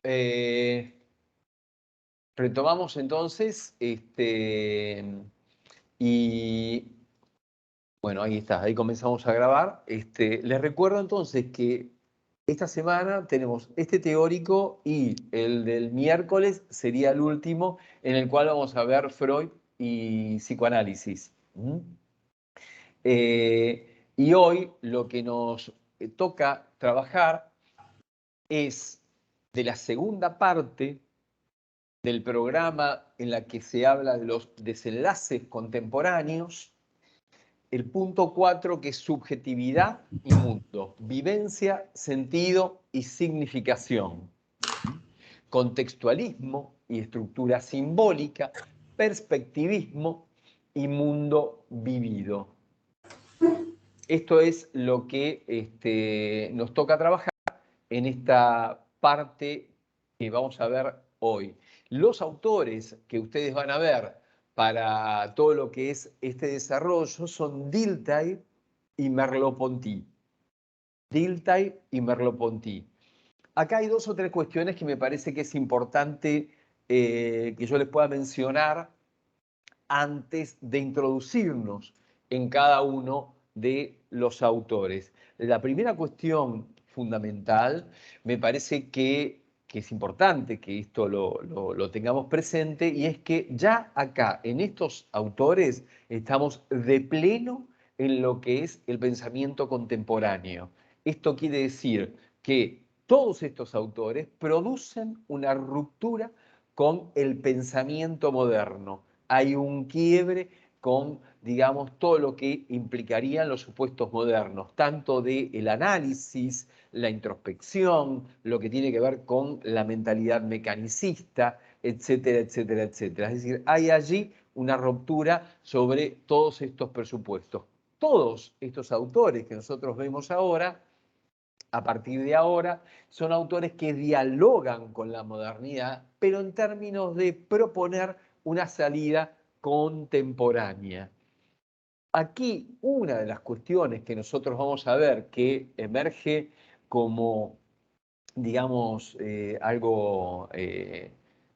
Eh, retomamos entonces, y bueno, ahí está, ahí comenzamos a grabar. Les recuerdo entonces que esta semana tenemos este teórico y el del miércoles sería el último, en el cual vamos a ver Freud y psicoanálisis. ¿Mm? Y hoy lo que nos toca trabajar es de la segunda parte del programa en la que se habla de los desenlaces contemporáneos, el punto 4 que es subjetividad y mundo, vivencia, sentido y significación, contextualismo y estructura simbólica, perspectivismo y mundo vivido. Esto es lo que nos toca trabajar en esta parte que vamos a ver hoy. Los autores que ustedes van a ver para todo lo que es este desarrollo son Dilthey y Merleau-Ponty. Dilthey y Merleau-Ponty. Acá hay dos o tres cuestiones que me parece que es importante que yo les pueda mencionar antes de introducirnos en cada uno de los autores. La primera cuestión fundamental, me parece que es importante que esto lo tengamos presente, y es que ya acá, en estos autores, estamos de pleno en lo que es el pensamiento contemporáneo. Esto quiere decir que todos estos autores producen una ruptura con el pensamiento moderno. Hay un quiebre con, digamos, todo lo que implicarían los supuestos modernos, tanto del análisis, la introspección, lo que tiene que ver con la mentalidad mecanicista, etcétera, etcétera, etcétera. Es decir, hay allí una ruptura sobre todos estos presupuestos. Todos estos autores que nosotros vemos ahora, a partir de ahora, son autores que dialogan con la modernidad, pero en términos de proponer una salida contemporánea. Aquí una de las cuestiones que nosotros vamos a ver que emerge como, digamos, algo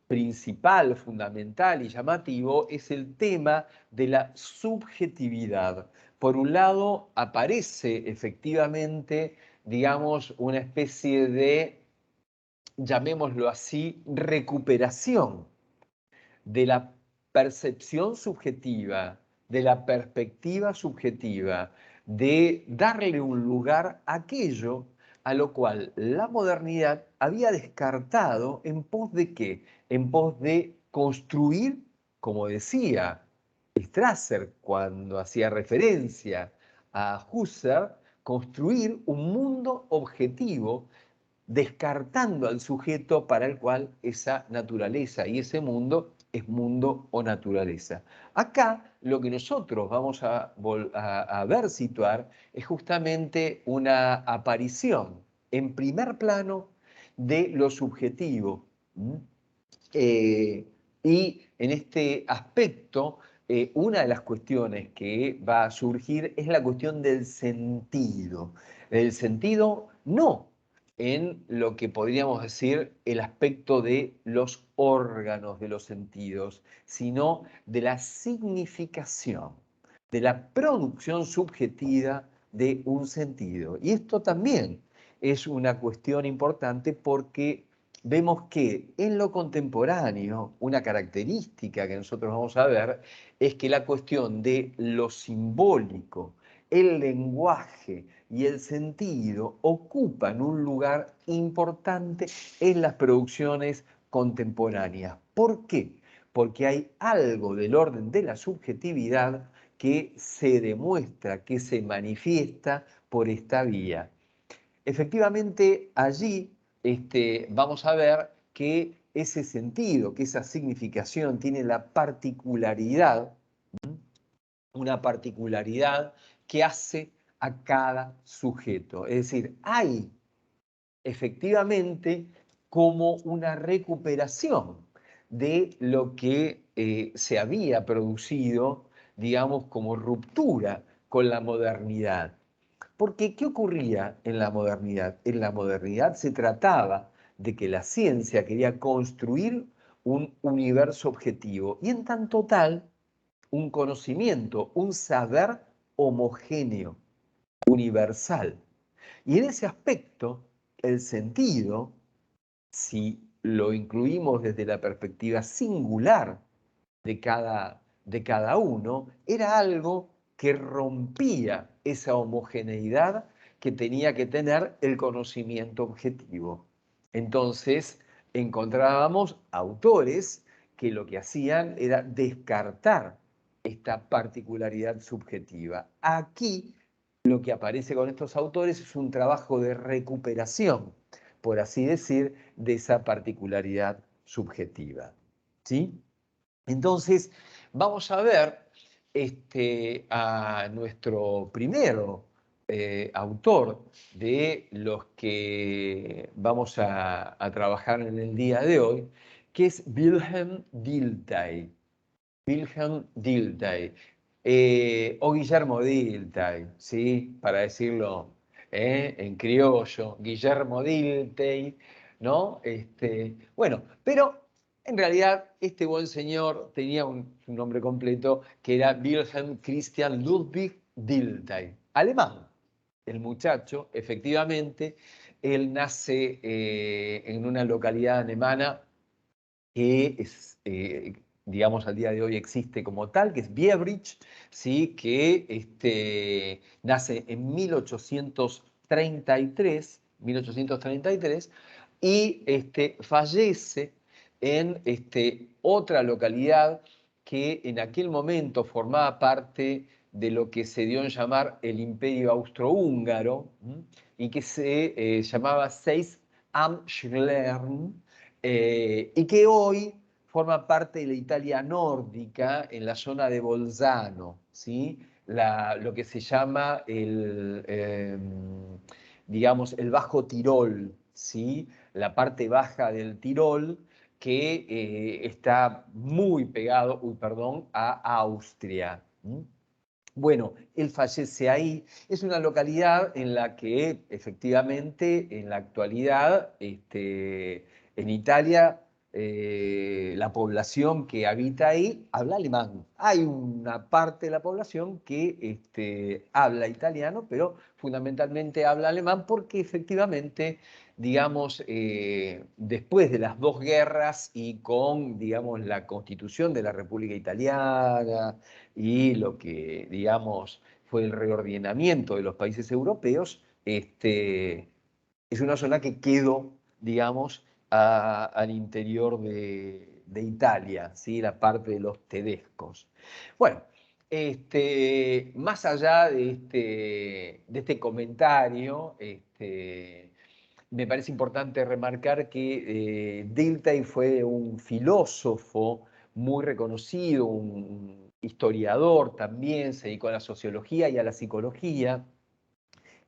principal, fundamental y llamativo es el tema de la subjetividad. Por un lado, aparece efectivamente, digamos, una especie de, llamémoslo así, recuperación de la percepción subjetiva, de la perspectiva subjetiva, de darle un lugar a aquello a lo cual la modernidad había descartado. ¿En pos de qué? En pos de construir, como decía Strasser cuando hacía referencia a Husserl, construir un mundo objetivo, descartando al sujeto para el cual esa naturaleza y ese mundo es mundo o naturaleza. Acá lo que nosotros vamos a ver situar es justamente una aparición en primer plano de lo subjetivo. Y en este aspecto, una de las cuestiones que va a surgir es la cuestión del sentido. El sentido no en lo que podríamos decir el aspecto de los órganos de los sentidos, sino de la significación, de la producción subjetiva de un sentido. Y esto también es una cuestión importante porque vemos que en lo contemporáneo, una característica que nosotros vamos a ver es que la cuestión de lo simbólico, el lenguaje y el sentido ocupan un lugar importante en las producciones contemporáneas. ¿Por qué? Porque hay algo del orden de la subjetividad que se demuestra, que se manifiesta por esta vía. Efectivamente, allí vamos a ver que ese sentido, que esa significación tiene la particularidad, una particularidad que hace a cada sujeto. Es decir, hay efectivamente como una recuperación de lo que se había producido, digamos, como ruptura con la modernidad. Porque, ¿qué ocurría en la modernidad? En la modernidad se trataba de que la ciencia quería construir un universo objetivo y en tanto tal, un conocimiento, un saber homogéneo, universal. Y en ese aspecto, el sentido, si lo incluimos desde la perspectiva singular de cada uno, era algo que rompía esa homogeneidad que tenía que tener el conocimiento objetivo. Entonces, encontrábamos autores que lo que hacían era descartar esta particularidad subjetiva. Aquí, lo que aparece con estos autores es un trabajo de recuperación, por así decir, de esa particularidad subjetiva. ¿Sí? Entonces, vamos a ver a nuestro primero autor de los que vamos a trabajar en el día de hoy, que es Wilhelm Dilthey. Wilhelm Dilthey, o Guillermo Dilthey, ¿sí? Para decirlo en criollo, Guillermo Dilthey, ¿no? Bueno, pero en realidad este buen señor tenía su nombre completo, que era Wilhelm Christian Ludwig Dilthey, alemán. El muchacho, efectivamente, él nace en una localidad alemana que es, digamos, al día de hoy existe como tal, que es Biebrich, ¿sí? Que nace en 1833 y fallece en otra localidad que en aquel momento formaba parte de lo que se dio en llamar el Imperio Austrohúngaro, y que se llamaba Seis am Schlern, y que hoy forma parte de la Italia nórdica en la zona de Bolzano, ¿sí? Lo que se llama digamos, el Bajo Tirol, ¿sí? La parte baja del Tirol que está muy pegado, perdón, a Austria. Bueno, él fallece ahí. Es una localidad en la que efectivamente en la actualidad en Italia la población que habita ahí habla alemán. Hay una parte de la población que habla italiano, pero fundamentalmente habla alemán porque efectivamente, digamos, después de las dos guerras y con, digamos, la constitución de la República Italiana, y lo que, digamos, fue el reordenamiento de los países europeos, es una zona que quedó, digamos, al interior de Italia, ¿sí? La parte de los tedescos. Bueno, más allá de este comentario, me parece importante remarcar que Dilthey fue un filósofo muy reconocido, un historiador también, se dedicó a la sociología y a la psicología.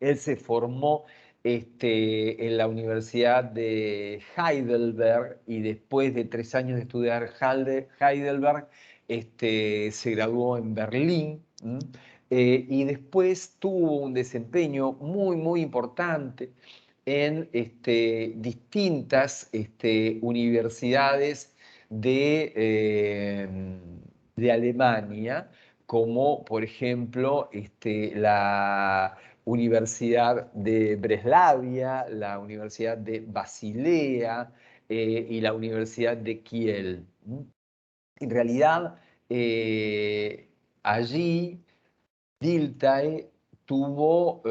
Él se formó en la Universidad de Heidelberg y después de 3 años de estudiar Heidelberg, se graduó en Berlín. Y después tuvo un desempeño muy, muy importante en distintas universidades de Alemania, como por ejemplo la Universidad de Breslavia, la Universidad de Basilea y la Universidad de Kiel. En realidad, allí Dilthey tuvo,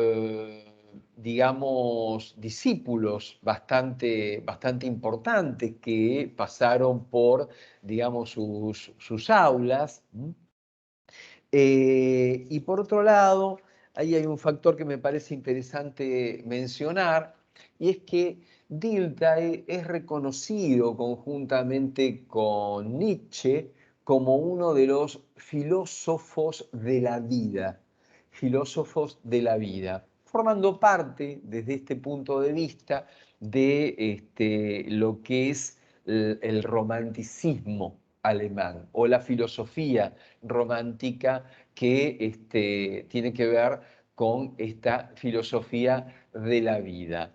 digamos, discípulos bastante importantes que pasaron por, digamos, sus aulas. Y por otro lado, ahí hay un factor que me parece interesante mencionar, y es que Dilthey es reconocido conjuntamente con Nietzsche como uno de los filósofos de la vida, formando parte, desde este punto de vista, de lo que es el romanticismo alemán o la filosofía romántica que tiene que ver con esta filosofía de la vida.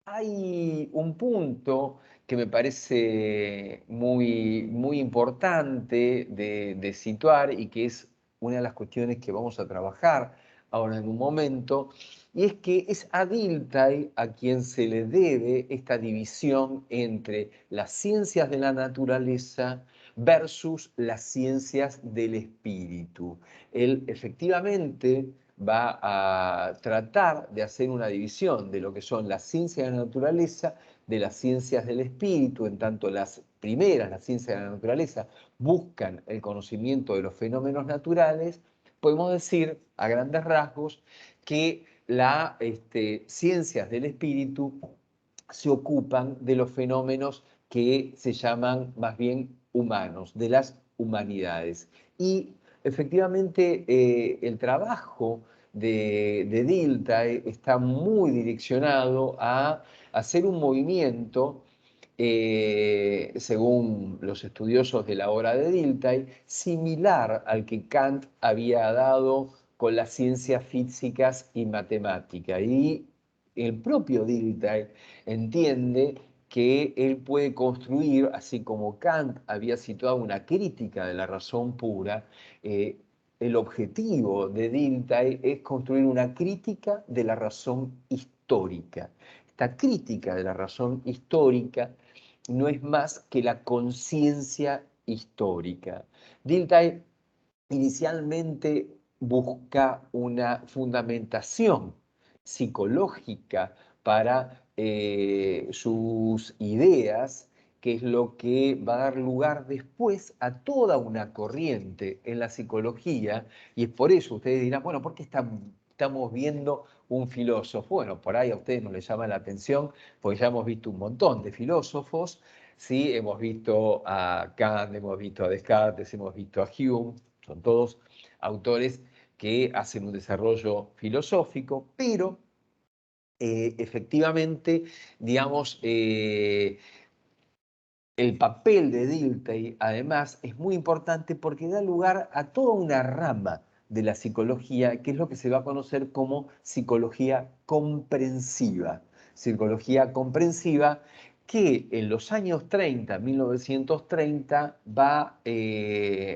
Hay un punto que me parece muy importante de situar y que es una de las cuestiones que vamos a trabajar ahora en un momento, y es que es a Dilthey a quien se le debe esta división entre las ciencias de la naturaleza versus las ciencias del espíritu. Él efectivamente va a tratar de hacer una división de lo que son las ciencias de la naturaleza de las ciencias del espíritu, en tanto las primeras, las ciencias de la naturaleza, buscan el conocimiento de los fenómenos naturales. Podemos decir, a grandes rasgos, que las ciencias del espíritu se ocupan de los fenómenos que se llaman más bien humanos, de las humanidades. Y efectivamente el trabajo de Dilthey está muy direccionado a hacer un movimiento, según los estudiosos de la obra de Dilthey, similar al que Kant había dado con las ciencias físicas y matemáticas. Y el propio Dilthey entiende que él puede construir, así como Kant había situado una crítica de la razón pura, el objetivo de Dilthey es construir una crítica de la razón histórica. Esta crítica de la razón histórica no es más que la conciencia histórica. Dilthey inicialmente busca una fundamentación psicológica para sus ideas, que es lo que va a dar lugar después a toda una corriente en la psicología, y es por eso ustedes dirán, bueno, ¿por qué estamos viendo un filósofo? Bueno, por ahí a ustedes no les llama la atención, porque ya hemos visto un montón de filósofos, ¿sí? Hemos visto a Kant, hemos visto a Descartes, hemos visto a Hume, son todos autores que hacen un desarrollo filosófico, pero efectivamente, digamos, el papel de Dilthey, además, es muy importante porque da lugar a toda una rama de la psicología, que es lo que se va a conocer como psicología comprensiva. Psicología comprensiva que en los años 30, 1930, va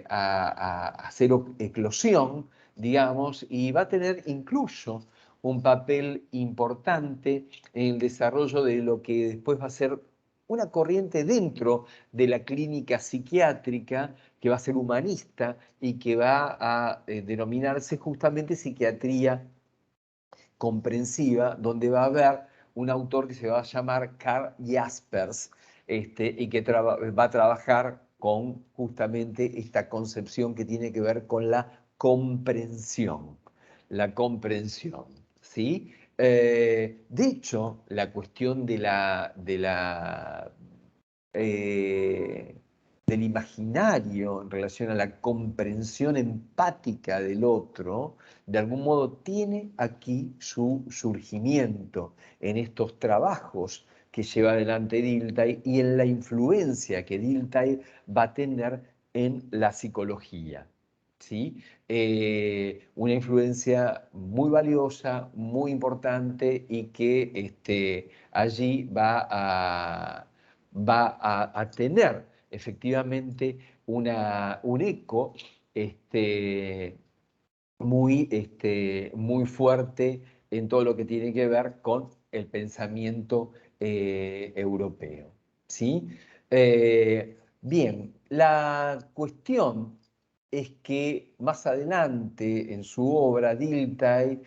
a hacer eclosión, digamos, y va a tener incluso un papel importante en el desarrollo de lo que después va a ser una corriente dentro de la clínica psiquiátrica que va a ser humanista y que va a denominarse justamente psiquiatría comprensiva, donde va a haber un autor que se va a llamar Karl Jaspers, y que va a trabajar con justamente esta concepción que tiene que ver con la comprensión. La comprensión, ¿sí? De hecho, la cuestión eh, del imaginario en relación a la comprensión empática del otro, de algún modo tiene aquí su surgimiento en estos trabajos que lleva adelante Dilthey y en la influencia que Dilthey va a tener en la psicología. ¿Sí? Una influencia muy valiosa, muy importante y que allí va a tener efectivamente un eco muy fuerte en todo lo que tiene que ver con el pensamiento europeo. ¿Sí? Bien, la cuestión es que más adelante en su obra, Dilthey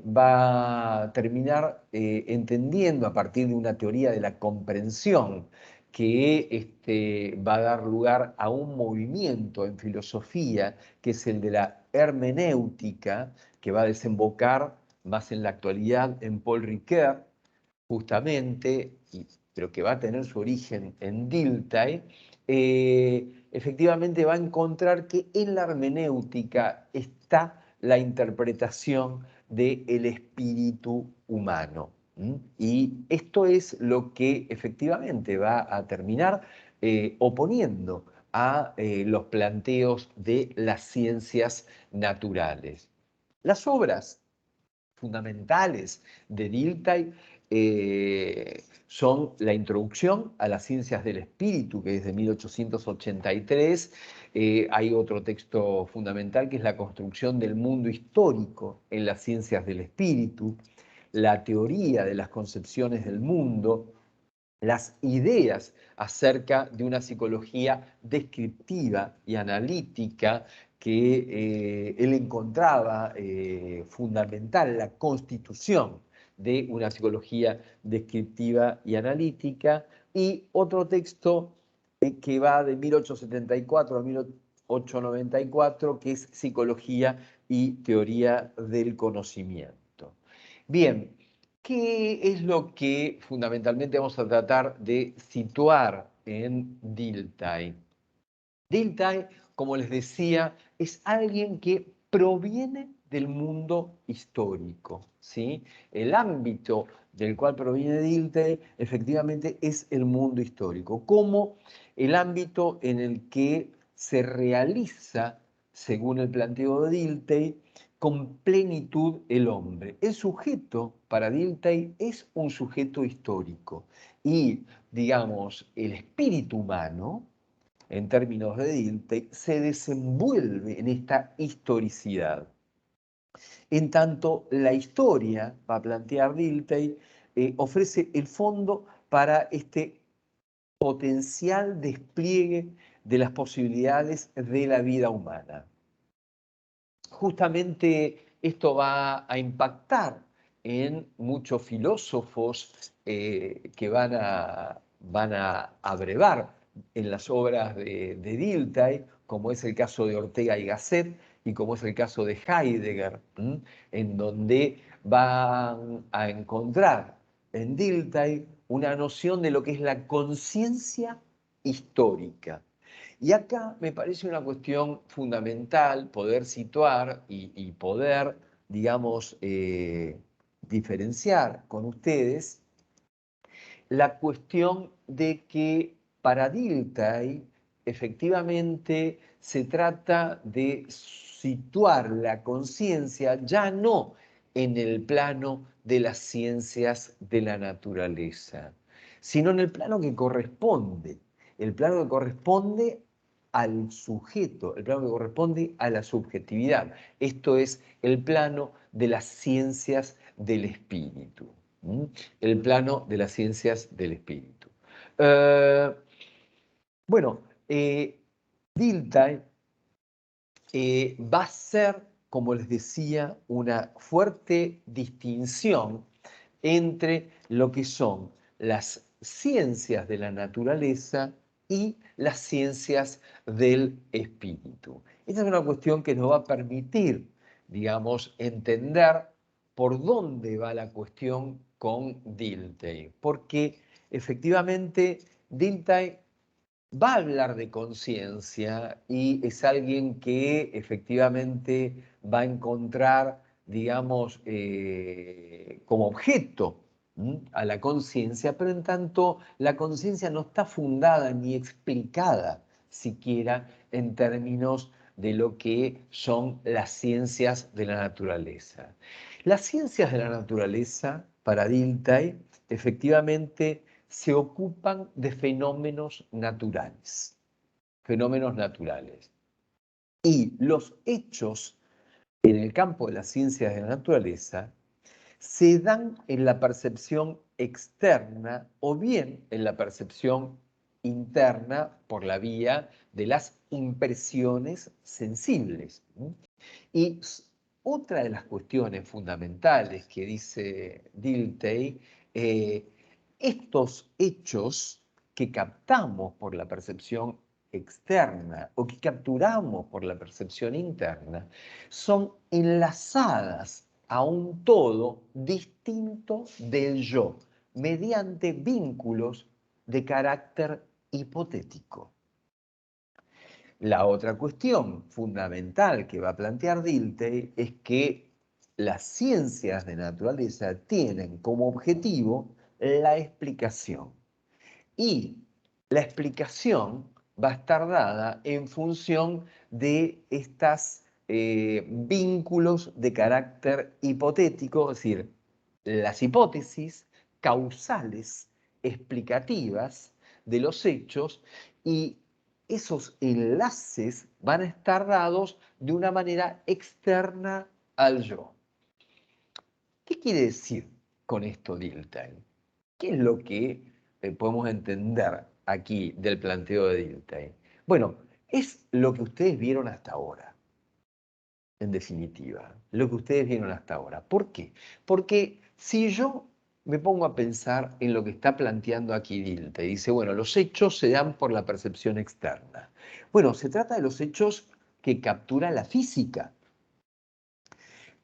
va a terminar entendiendo a partir de una teoría de la comprensión que va a dar lugar a un movimiento en filosofía que es el de la hermenéutica, que va a desembocar más en la actualidad en Paul Ricoeur, justamente, pero que va a tener su origen en Dilthey. Efectivamente va a encontrar que en la hermenéutica está la interpretación del espíritu humano. Y esto es lo que efectivamente va a terminar oponiendo a los planteos de las ciencias naturales. Las obras fundamentales de Dilthey son la introducción a las ciencias del espíritu, que es de 1883. Hay otro texto fundamental que es la construcción del mundo histórico en las ciencias del espíritu, la teoría de las concepciones del mundo, las ideas acerca de una psicología descriptiva y analítica que él encontraba fundamental, la constitución de una psicología descriptiva y analítica, y otro texto que va de 1874 a 1894, que es Psicología y Teoría del Conocimiento. Bien, ¿qué es lo que fundamentalmente vamos a tratar de situar en Dilthey? Dilthey, como les decía, es alguien que proviene del mundo histórico, ¿sí? El ámbito del cual proviene Dilthey efectivamente es el mundo histórico, como el ámbito en el que se realiza, según el planteo de Dilthey, con plenitud el hombre. El sujeto para Dilthey es un sujeto histórico y, digamos, el espíritu humano, en términos de Dilthey, se desenvuelve en esta historicidad. En tanto, la historia, va a plantear Dilthey, ofrece el fondo para este potencial despliegue de las posibilidades de la vida humana. Justamente esto va a impactar en muchos filósofos que van a abrevar en las obras de Dilthey, como es el caso de Ortega y Gasset y como es el caso de Heidegger, en donde van a encontrar en Dilthey una noción de lo que es la conciencia histórica. Y acá me parece una cuestión fundamental poder situar y poder, digamos, diferenciar con ustedes la cuestión de que para Dilthey efectivamente se trata de situar la conciencia ya no en el plano de las ciencias de la naturaleza, sino en el plano que corresponde, el plano que corresponde al sujeto, el plano que corresponde a la subjetividad. Esto es el plano de las ciencias del espíritu. El plano de las ciencias del espíritu. Bueno, Dilthey va a ser, como les decía, una fuerte distinción entre lo que son las ciencias de la naturaleza y las ciencias del espíritu. Esta es una cuestión que nos va a permitir, digamos, entender por dónde va la cuestión con Dilthey, porque efectivamente Dilthey va a hablar de conciencia y es alguien que efectivamente va a encontrar, digamos, como objeto a la conciencia, pero en tanto la conciencia no está fundada ni explicada siquiera en términos de lo que son las ciencias de la naturaleza. Las ciencias de la naturaleza, para Dilthey, efectivamente se ocupan de fenómenos naturales. Fenómenos naturales. Y los hechos en el campo de las ciencias de la naturaleza se dan en la percepción externa o bien en la percepción interna por la vía de las impresiones sensibles. Y otra de las cuestiones fundamentales que dice Dilthey, estos hechos que captamos por la percepción externa o que capturamos por la percepción interna son enlazadas a un todo distinto del yo, mediante vínculos de carácter hipotético. La otra cuestión fundamental que va a plantear Dilthey es que las ciencias de naturaleza tienen como objetivo la explicación. Y la explicación va a estar dada en función de estas vínculos de carácter hipotético, es decir, las hipótesis causales explicativas de los hechos, y esos enlaces van a estar dados de una manera externa al yo. ¿Qué quiere decir con esto Dilthey? ¿Qué es lo que podemos entender aquí del planteo de Dilthey? Bueno, es lo que ustedes vieron hasta ahora, en definitiva, lo que ustedes vieron hasta ahora. ¿Por qué? Porque si yo me pongo a pensar en lo que está planteando aquí Dilthey, dice, bueno, los hechos se dan por la percepción externa. Bueno, se trata de los hechos que captura la física.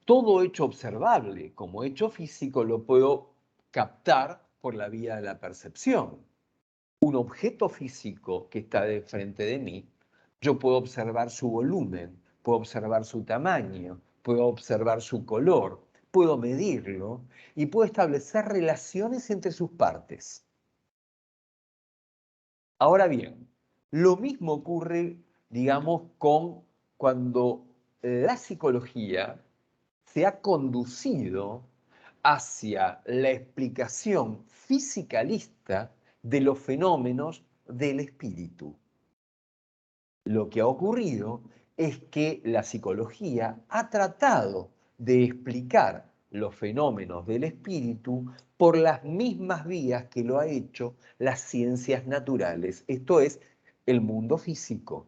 Todo hecho observable como hecho físico lo puedo captar por la vía de la percepción. Un objeto físico que está de frente de mí, yo puedo observar su volumen, puedo observar su tamaño, puedo observar su color, puedo medirlo y puedo establecer relaciones entre sus partes. Ahora bien, lo mismo ocurre, digamos, con cuando la psicología se ha conducido hacia la explicación fisicalista de los fenómenos del espíritu. Lo que ha ocurrido es que la psicología ha tratado de explicar los fenómenos del espíritu por las mismas vías que lo ha hecho las ciencias naturales, esto es, el mundo físico.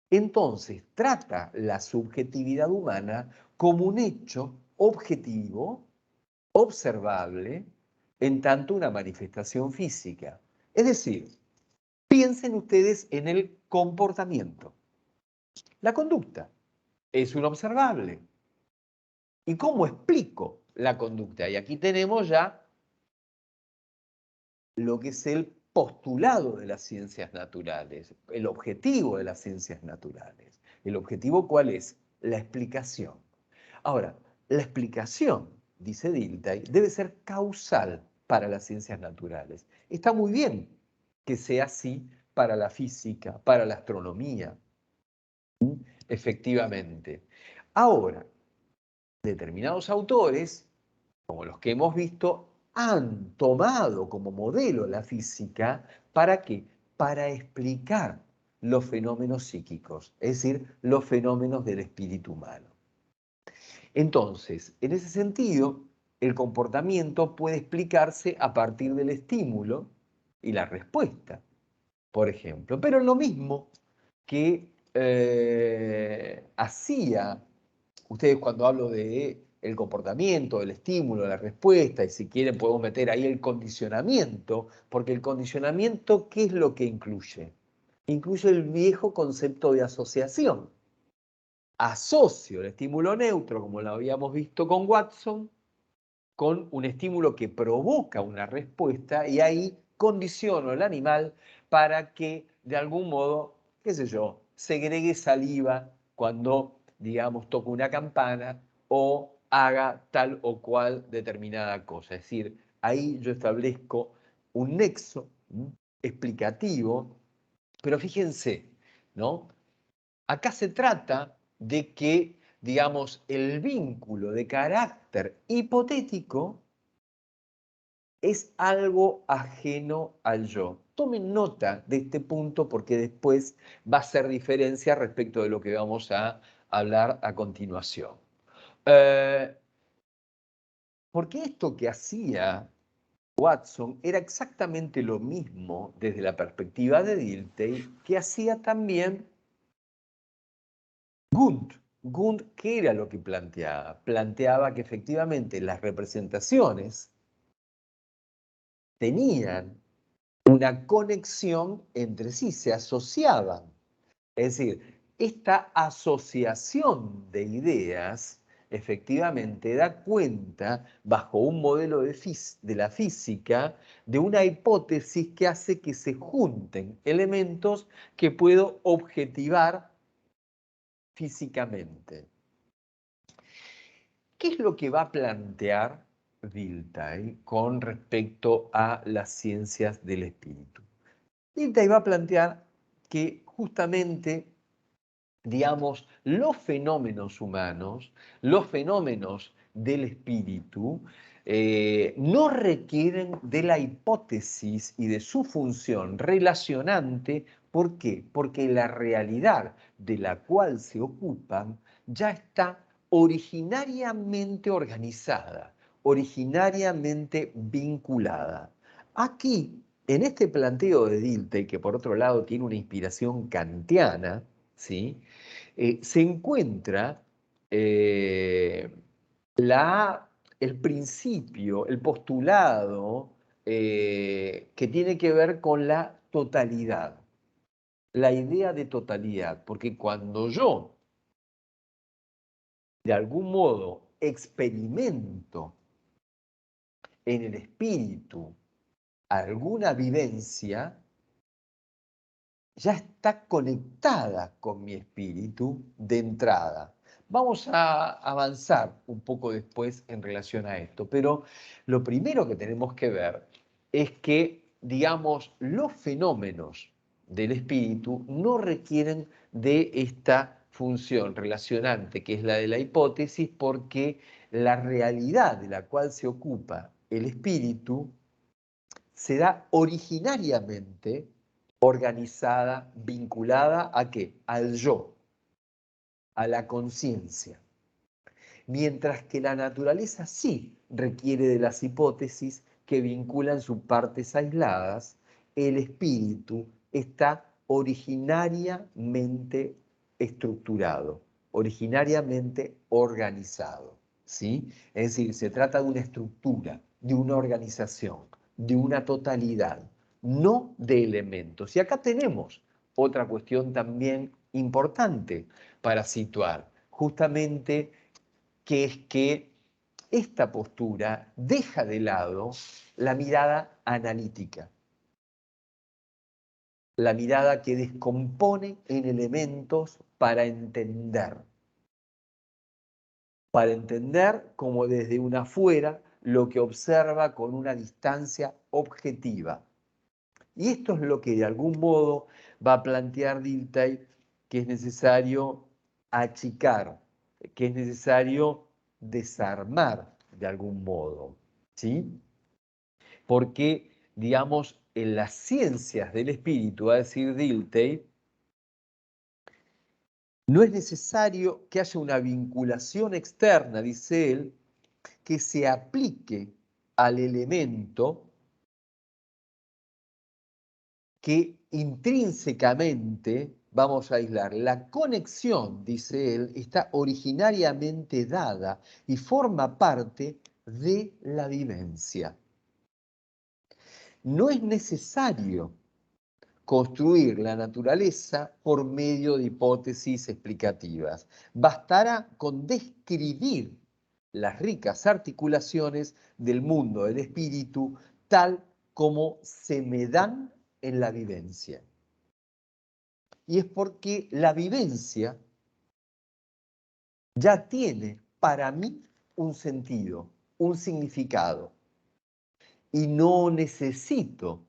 Entonces, trata la subjetividad humana como un hecho objetivo, observable, en tanto una manifestación física. Es decir, piensen ustedes en el comportamiento. La conducta es un observable. ¿Y cómo explico la conducta? Y aquí tenemos ya lo que es el postulado de las ciencias naturales, el objetivo de las ciencias naturales. ¿El objetivo cuál es? La explicación. Ahora, la explicación, dice Dilthey, debe ser causal para las ciencias naturales. Está muy bien que sea así para la física, para la astronomía, efectivamente. Ahora, determinados autores, como los que hemos visto, han tomado como modelo la física, ¿para qué? Para explicar los fenómenos psíquicos, es decir, los fenómenos del espíritu humano. Entonces, en ese sentido, el comportamiento puede explicarse a partir del estímulo y la respuesta, por ejemplo. Pero lo mismo que hacía, ustedes cuando hablo de el comportamiento, el estímulo, la respuesta, y si quieren podemos meter ahí el condicionamiento, porque el condicionamiento, ¿qué es lo que incluye? Incluye el viejo concepto de asociación. Asocio el estímulo neutro, como lo habíamos visto con Watson, con un estímulo que provoca una respuesta y ahí condiciono al animal para que de algún modo, qué sé yo, segregue saliva cuando, digamos, toca una campana o haga tal o cual determinada cosa. Es decir, ahí yo establezco un nexo explicativo, pero fíjense, ¿no? Acá se trata de que, digamos, el vínculo de carácter hipotético es algo ajeno al yo. Tomen nota de este punto porque después va a ser diferencia respecto de lo que vamos a hablar a continuación. Porque esto que hacía Watson era exactamente lo mismo desde la perspectiva de Dilthey que hacía también Wundt. Wundt, ¿qué era lo que planteaba? Planteaba que efectivamente las representaciones tenían una conexión entre sí, se asociaban. Es decir, esta asociación de ideas efectivamente da cuenta, bajo un modelo de la física, de una hipótesis que hace que se junten elementos que puedo objetivar físicamente. ¿Qué es lo que va a plantear Dilthey con respecto a las ciencias del espíritu? Dilthey va a plantear que justamente digamos, los fenómenos humanos, los fenómenos del espíritu, no requieren de la hipótesis y de su función relacionante. ¿Por qué? Porque la realidad de la cual se ocupan ya está originariamente organizada, originariamente vinculada. Aquí, en este planteo de Dilthey, que por otro lado tiene una inspiración kantiana, ¿sí? Se encuentra eh, el principio, el postulado que tiene que ver con la totalidad, la idea de totalidad, porque cuando yo, de algún modo, experimento en el espíritu alguna vivencia, ya está conectada con mi espíritu de entrada. Vamos a avanzar un poco después en relación a esto, pero lo primero que tenemos que ver es que, digamos, los fenómenos del espíritu no requieren de esta función relacionante, que es la de la hipótesis, porque la realidad de la cual se ocupa el espíritu se da originariamente organizada, vinculada ¿a qué? Al yo, a la conciencia. Mientras que la naturaleza sí requiere de las hipótesis que vinculan sus partes aisladas, el espíritu está originariamente estructurado, originariamente organizado, ¿sí? Es decir, se trata de una estructura, de una organización, de una totalidad, no de elementos. Y acá tenemos otra cuestión también importante para situar, justamente, que es que esta postura deja de lado la mirada analítica, la mirada que descompone en elementos para entender como desde una afuera lo que observa con una distancia objetiva. Y esto es lo que de algún modo va a plantear Dilthey, que es necesario achicar, que es necesario desarmar de algún modo, ¿sí? Porque, digamos, en las ciencias del espíritu, va a decir Dilthey, no es necesario que haya una vinculación externa, dice él, que se aplique al elemento que intrínsecamente, vamos a aislar, la conexión, dice él, está originariamente dada y forma parte de la vivencia. No es necesario construir la naturaleza por medio de hipótesis explicativas. Bastará con describir las ricas articulaciones del mundo del espíritu tal como se me dan en la vivencia. Y es porque la vivencia ya tiene para mí un sentido, un significado. Y no necesito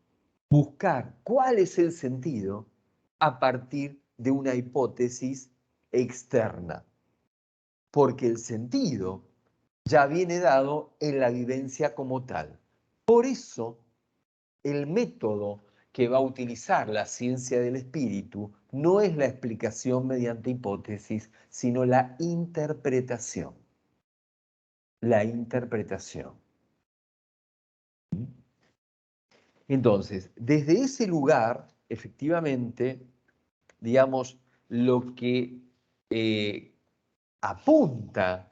buscar cuál es el sentido a partir de una hipótesis externa, porque el sentido ya viene dado en la vivencia como tal. Por eso, el método que va a utilizar la ciencia del espíritu no es la explicación mediante hipótesis, sino la interpretación. La interpretación. Entonces, desde ese lugar, efectivamente, digamos, lo que apunta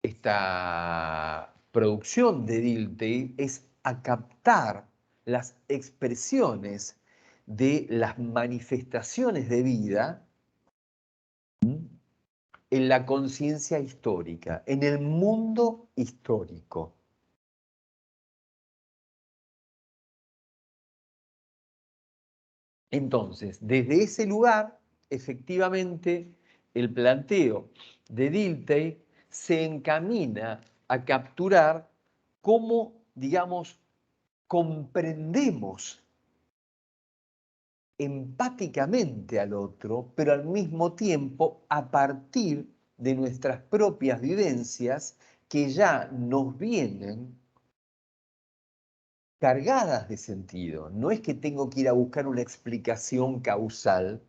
esta producción de Dilthey es a captar las expresiones de las manifestaciones de vida en la conciencia histórica, en el mundo histórico. Entonces, desde ese lugar, efectivamente, el planteo de Dilthey se encamina a capturar cómo, digamos, comprendemos empáticamente al otro, pero al mismo tiempo a partir de nuestras propias vivencias que ya nos vienen cargadas de sentido. No es que tengo que ir a buscar una explicación causal,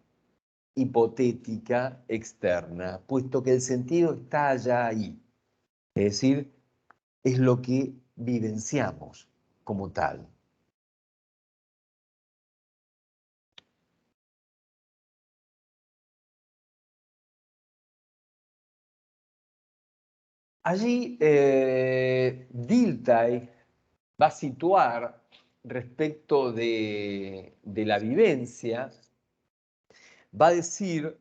hipotética, externa, puesto que el sentido está allá ahí. Es decir, es lo que vivenciamos como tal. Allí Dilthey va a situar respecto de la vivencia, va a decir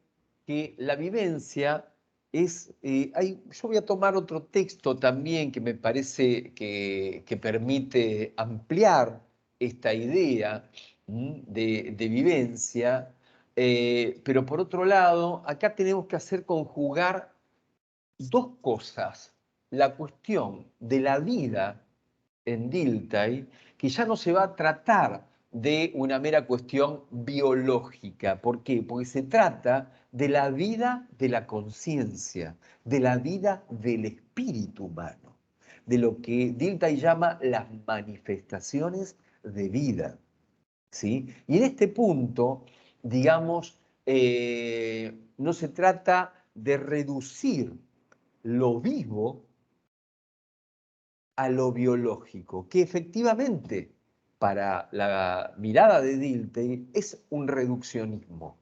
que la vivencia es, yo voy a tomar otro texto también que me parece que permite ampliar esta idea de vivencia, pero por otro lado, acá tenemos que hacer conjugar dos cosas. La cuestión de la vida en Dilthey, que ya no se va a tratar de una mera cuestión biológica. ¿Por qué? Porque se trata de la vida de la conciencia, de la vida del espíritu humano, de lo que Dilthey llama las manifestaciones de vida. ¿Sí? Y en este punto, digamos, no se trata de reducir lo vivo a lo biológico, que efectivamente para la mirada de Dilthey es un reduccionismo,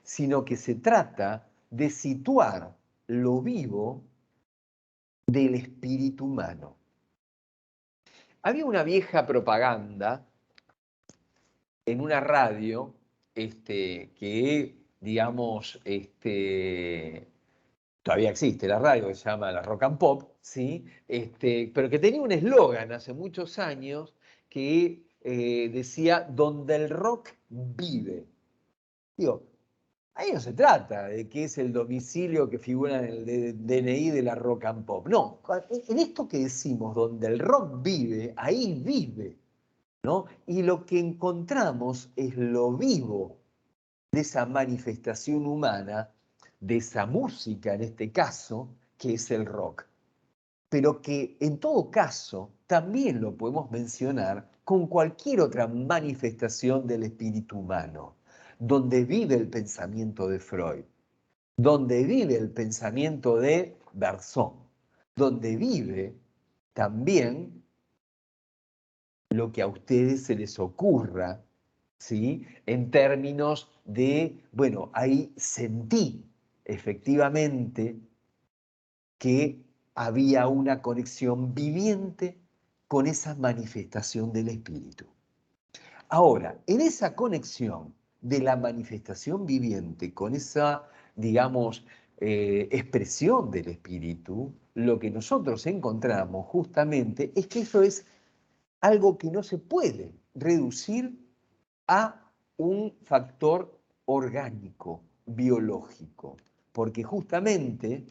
sino que se trata de situar lo vivo del espíritu humano. Había una vieja propaganda en una radio que, digamos, todavía existe la radio, que se llama la Rock and Pop, ¿sí? Pero que tenía un eslogan hace muchos años que decía, donde el rock vive. Digo, ahí no se trata de qué es el domicilio que figura en el DNI de la Rock and Pop. No, en esto que decimos, donde el rock vive, ahí vive, ¿no? Y lo que encontramos es lo vivo de esa manifestación humana, de esa música en este caso, que es el rock. Pero que en todo caso también lo podemos mencionar con cualquier otra manifestación del espíritu humano, donde vive el pensamiento de Freud, donde vive el pensamiento de Bergson, donde vive también lo que a ustedes se les ocurra, ¿sí? En términos de, bueno, ahí sentí efectivamente que había una conexión viviente con esa manifestación del espíritu. Ahora, en esa conexión de la manifestación viviente con esa, digamos, expresión del espíritu, lo que nosotros encontramos justamente es que eso es algo que no se puede reducir a un factor orgánico, biológico, porque justamente,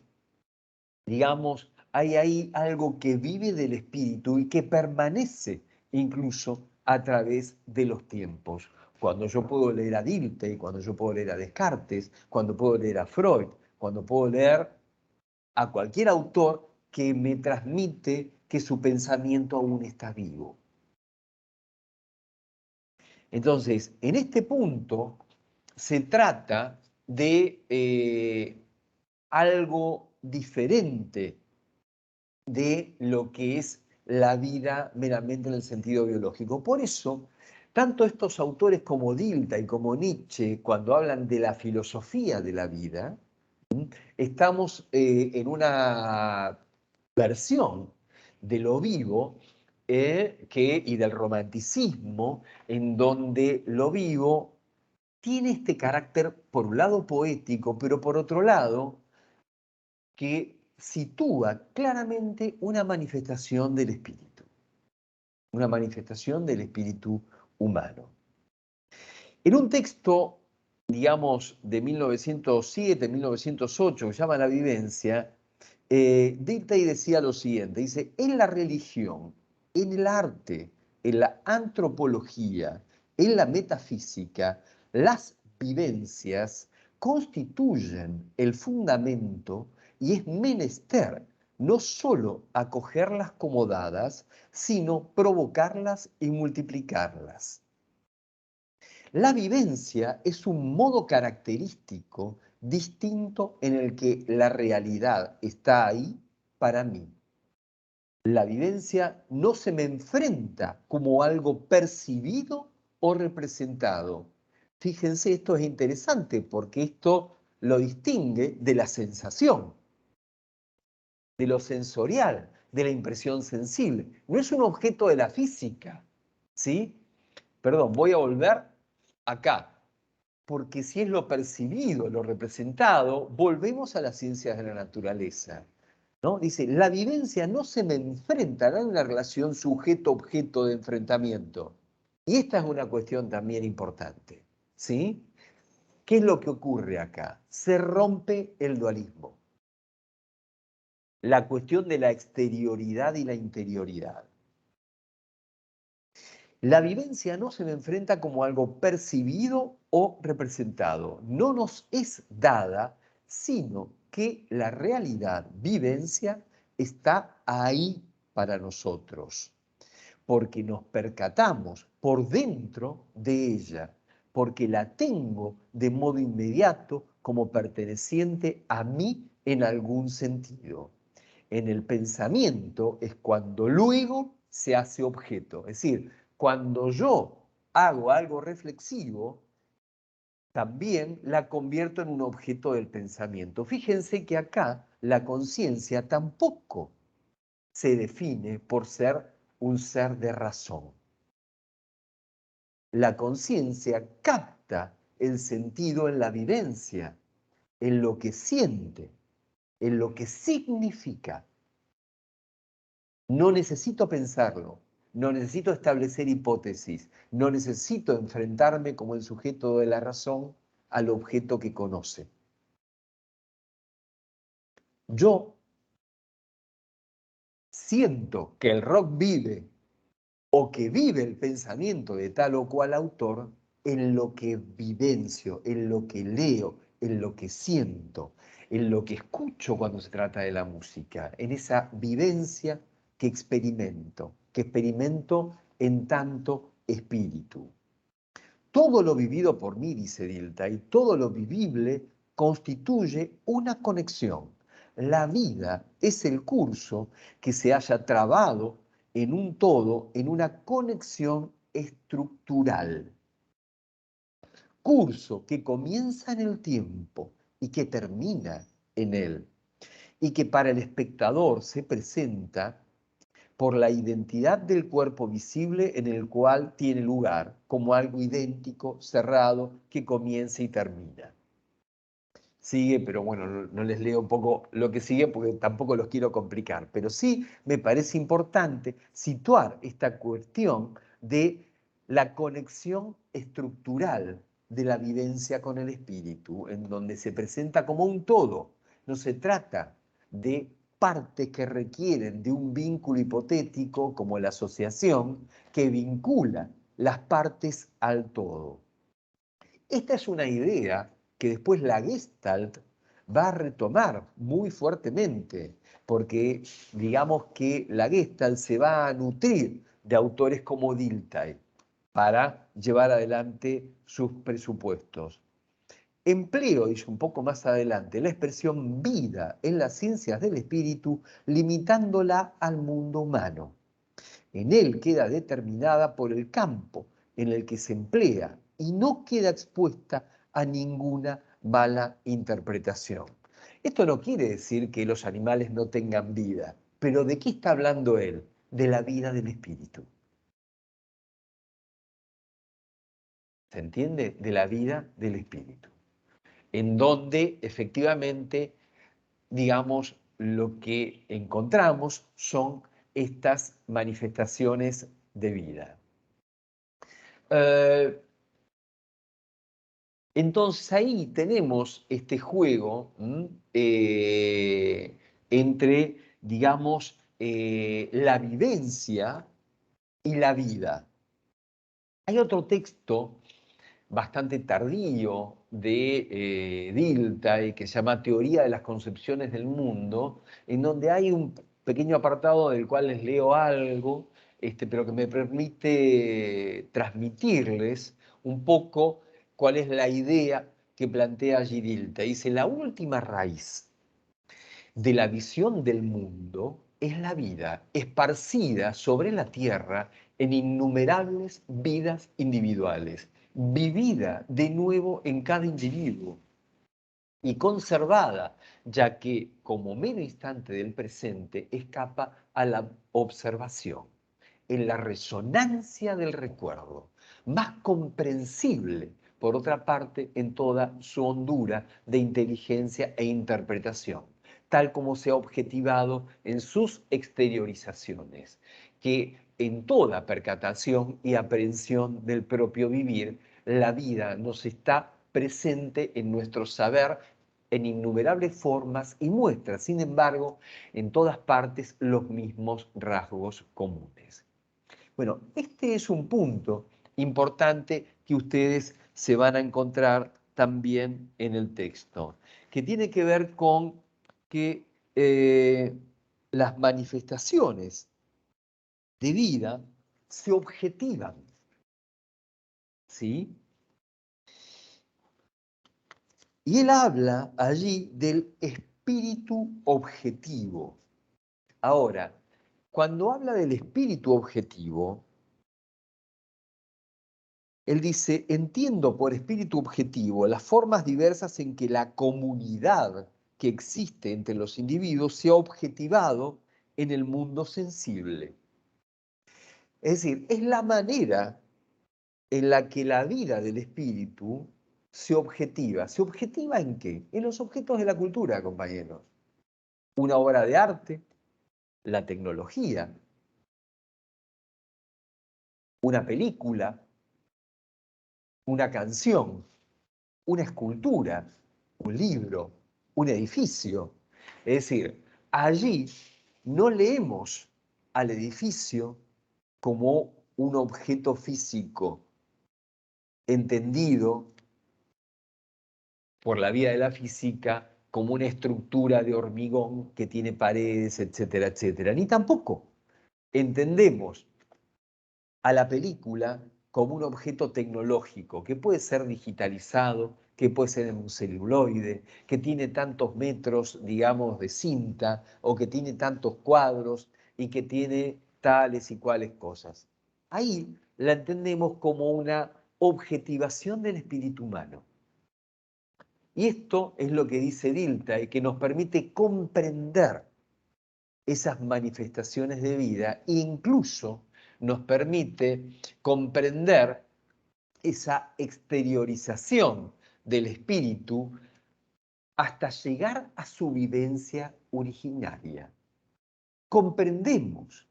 digamos, hay ahí algo que vive del espíritu y que permanece incluso a través de los tiempos. Cuando yo puedo leer a Dilthey, cuando yo puedo leer a Descartes, cuando puedo leer a Freud, cuando puedo leer a cualquier autor que me transmite que su pensamiento aún está vivo. Entonces, en este punto se trata de algo diferente de lo que es la vida meramente en el sentido biológico. Por eso, tanto estos autores como Dilthey y como Nietzsche, cuando hablan de la filosofía de la vida, estamos en una versión de lo vivo y del romanticismo, en donde lo vivo tiene este carácter, por un lado, poético, pero por otro lado, que sitúa claramente una manifestación del espíritu, una manifestación del espíritu humano. En un texto, digamos, de 1907, 1908, que se llama La vivencia, Dilthey decía lo siguiente, dice, en la religión, en el arte, en la antropología, en la metafísica, Las vivencias constituyen el fundamento y es menester no solo acogerlas como dadas, sino provocarlas y multiplicarlas. La vivencia es un modo característico distinto en el que la realidad está ahí para mí. La vivencia no se me enfrenta como algo percibido o representado. Fíjense, esto es interesante porque esto lo distingue de la sensación, de lo sensorial, de la impresión sensible. No es un objeto de la física, ¿sí? Perdón, voy a volver acá, porque si es lo percibido, lo representado, volvemos a las ciencias de la naturaleza. ¿No? Dice, la vivencia no se me enfrenta, no hay una relación sujeto-objeto de enfrentamiento. Y esta es una cuestión también importante, ¿sí? ¿Qué es lo que ocurre acá? Se rompe el dualismo. La cuestión de la exterioridad y la interioridad. La vivencia no se me enfrenta como algo percibido o representado. No nos es dada, sino que la realidad, vivencia, está ahí para nosotros, porque nos percatamos por dentro de ella, porque la tengo de modo inmediato como perteneciente a mí en algún sentido. En el pensamiento es cuando luego se hace objeto, es decir, cuando yo hago algo reflexivo, también la convierto en un objeto del pensamiento. Fíjense que acá la conciencia tampoco se define por ser un ser de razón. La conciencia capta el sentido en la vivencia, en lo que siente, en lo que significa. No necesito pensarlo, no necesito establecer hipótesis, no necesito enfrentarme como el sujeto de la razón al objeto que conoce. Yo siento que el rock vive o que vive el pensamiento de tal o cual autor en lo que vivencio, en lo que leo, en lo que siento, en lo que escucho cuando se trata de la música, en esa vivencia que experimento en tanto espíritu. Todo lo vivido por mí, dice Dilthey, y todo lo vivible constituye una conexión. La vida es el curso que se haya trabado en un todo, en una conexión estructural. Curso que comienza en el tiempo y que termina en él, y que para el espectador se presenta por la identidad del cuerpo visible en el cual tiene lugar, como algo idéntico, cerrado, que comienza y termina. Sigue, pero bueno, no les leo un poco lo que sigue porque tampoco los quiero complicar, pero sí me parece importante situar esta cuestión de la conexión estructural de la vivencia con el espíritu, en donde se presenta como un todo. No se trata de partes que requieren de un vínculo hipotético como la asociación que vincula las partes al todo. Esta es una idea que después la Gestalt va a retomar muy fuertemente, porque digamos que la Gestalt se va a nutrir de autores como Dilthey para llevar adelante sus presupuestos. Empleo, dice un poco más adelante, la expresión vida en las ciencias del espíritu, limitándola al mundo humano. En él queda determinada por el campo en el que se emplea y no queda expuesta a ninguna mala interpretación. Esto no quiere decir que los animales no tengan vida, pero ¿de qué está hablando él? De la vida del espíritu. ¿Se entiende? De la vida del espíritu. En donde efectivamente, digamos, lo que encontramos son estas manifestaciones de vida. Entonces ahí tenemos este juego entre, digamos, la vivencia y la vida. Hay otro texto bastante tardío de Dilthey, que se llama Teoría de las Concepciones del Mundo, en donde hay un pequeño apartado del cual les leo algo, pero que me permite transmitirles un poco cuál es la idea que plantea allí Dilthey. Dice, la última raíz de la visión del mundo es la vida esparcida sobre la tierra en innumerables vidas individuales, vivida de nuevo en cada individuo y conservada, ya que como mero instante del presente escapa a la observación, en la resonancia del recuerdo, más comprensible, por otra parte, en toda su hondura de inteligencia e interpretación, tal como se ha objetivado en sus exteriorizaciones, que en toda percatación y aprehensión del propio vivir, la vida nos está presente en nuestro saber en innumerables formas y muestra, sin embargo, en todas partes los mismos rasgos comunes. Bueno, este es un punto importante que ustedes se van a encontrar también en el texto, que tiene que ver con que las manifestaciones de vida se objetivan, ¿sí? Y él habla allí del espíritu objetivo. Ahora, cuando habla del espíritu objetivo, él dice, entiendo por espíritu objetivo las formas diversas en que la comunidad que existe entre los individuos se ha objetivado en el mundo sensible. Es decir, es la manera en la que la vida del espíritu se objetiva. ¿Se objetiva en qué? En los objetos de la cultura, compañeros. Una obra de arte, la tecnología, una película, una canción, una escultura, un libro, un edificio. Es decir, allí no leemos al edificio como un objeto físico entendido por la vía de la física como una estructura de hormigón que tiene paredes, etcétera, etcétera. Ni tampoco entendemos a la película como un objeto tecnológico que puede ser digitalizado, que puede ser en un celuloide, que tiene tantos metros, digamos, de cinta, o que tiene tantos cuadros y que tiene tales y cuales cosas. Ahí la entendemos como una objetivación del espíritu humano. Y esto es lo que dice Dilthey, que nos permite comprender esas manifestaciones de vida e incluso nos permite comprender esa exteriorización del espíritu hasta llegar a su vivencia originaria. Comprendemos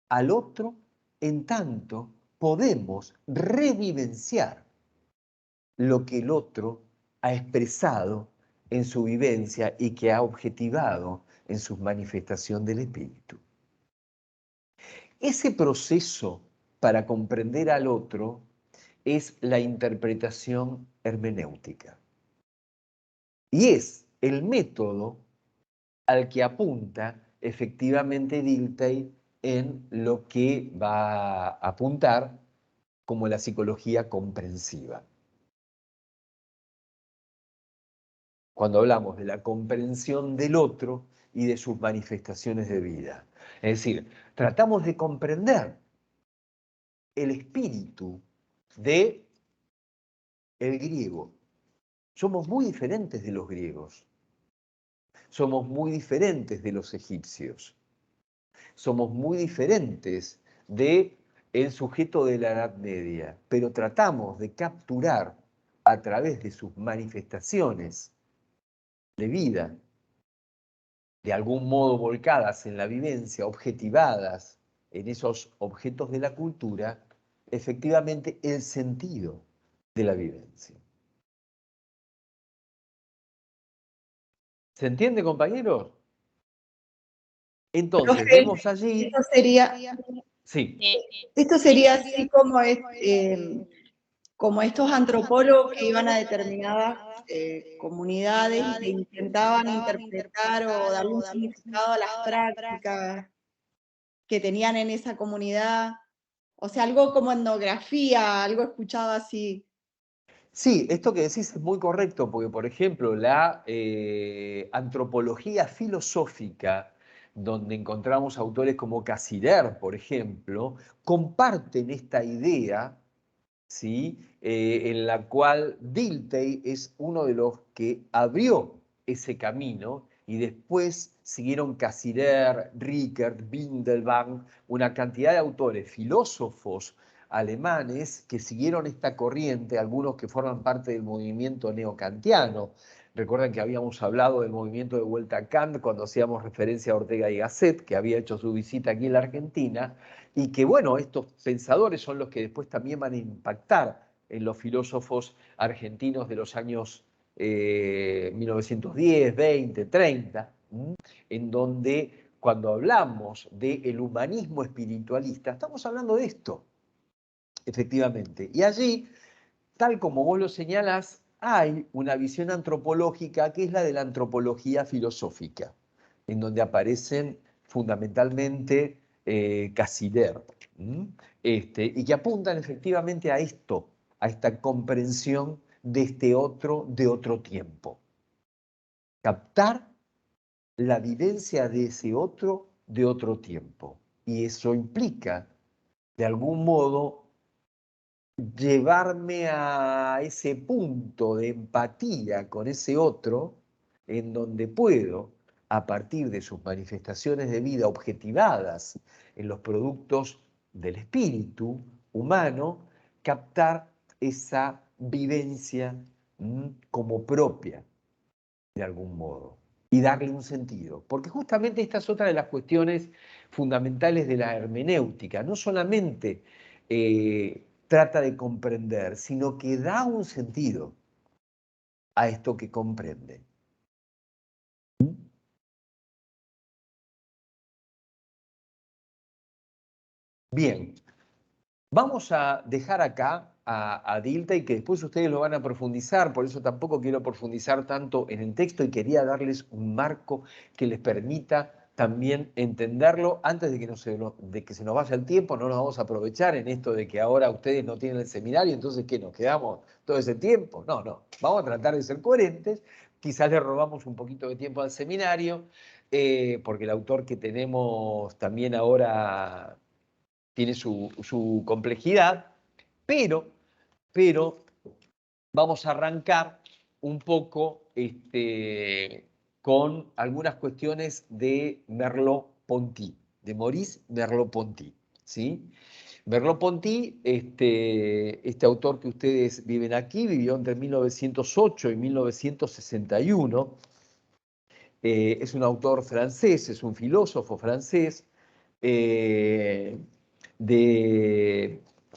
al otro en tanto podemos revivenciar lo que el otro ha expresado en su vivencia y que ha objetivado en su manifestación del espíritu. Ese proceso para comprender al otro es la interpretación hermenéutica. Y es el método al que apunta efectivamente Dilthey en lo que va a apuntar como la psicología comprensiva. Cuando hablamos de la comprensión del otro y de sus manifestaciones de vida. Es decir, tratamos de comprender el espíritu de el griego. Somos muy diferentes de los griegos. Somos muy diferentes de los egipcios. Somos muy diferentes de el sujeto de la Edad Media, pero tratamos de capturar a través de sus manifestaciones de vida, de algún modo volcadas en la vivencia, objetivadas en esos objetos de la cultura, efectivamente el sentido de la vivencia. ¿Se entiende, compañeros? Entonces, Profe, vemos allí... esto sería, Sí. esto sería así como es, como estos antropólogos que iban a determinadas comunidades y que intentaban interpretar o darle un significado a las prácticas que tenían en esa comunidad. O sea, algo como etnografía, algo escuchado así. Sí, esto que decís es muy correcto, porque por ejemplo la antropología filosófica, donde encontramos autores como Cassirer, por ejemplo, comparten esta idea, ¿sí? En la cual Dilthey es uno de los que abrió ese camino y después siguieron Cassirer, Rickert, Windelband, una cantidad de autores, filósofos alemanes que siguieron esta corriente, algunos que forman parte del movimiento neocantiano. Recuerden que habíamos hablado del movimiento de vuelta a Kant cuando hacíamos referencia a Ortega y Gasset, que había hecho su visita aquí en la Argentina, y que, bueno, estos pensadores son los que después también van a impactar en los filósofos argentinos de los años 1910, 20, 30, en donde cuando hablamos del humanismo espiritualista, estamos hablando de esto, efectivamente. Y allí, tal como vos lo señalás, hay una visión antropológica que es la de la antropología filosófica, en donde aparecen fundamentalmente Cassirer, y que apuntan efectivamente a esto, a esta comprensión de este otro, de otro tiempo. Captar la vivencia de ese otro, de otro tiempo. Y eso implica, de algún modo, llevarme a ese punto de empatía con ese otro, en donde puedo, a partir de sus manifestaciones de vida objetivadas en los productos del espíritu humano, captar esa vivencia como propia, de algún modo, y darle un sentido. Porque justamente esta es otra de las cuestiones fundamentales de la hermenéutica. No solamente trata de comprender, sino que da un sentido a esto que comprende. Bien, vamos a dejar acá a Dilthey, que después ustedes lo van a profundizar, por eso tampoco quiero profundizar tanto en el texto y quería darles un marco que les permita también entenderlo antes de que se nos vaya el tiempo. No nos vamos a aprovechar en esto de que ahora ustedes no tienen el seminario, entonces ¿qué? ¿Nos quedamos todo ese tiempo? No, no, vamos a tratar de ser coherentes, quizás le robamos un poquito de tiempo al seminario, porque el autor que tenemos también ahora tiene su complejidad, pero vamos a arrancar un poco con algunas cuestiones de Merleau-Ponty, de Maurice Merleau-Ponty, ¿sí? Merleau-Ponty, este autor que ustedes viven aquí, vivió entre 1908 y 1961, es un autor francés, es un filósofo francés, eh,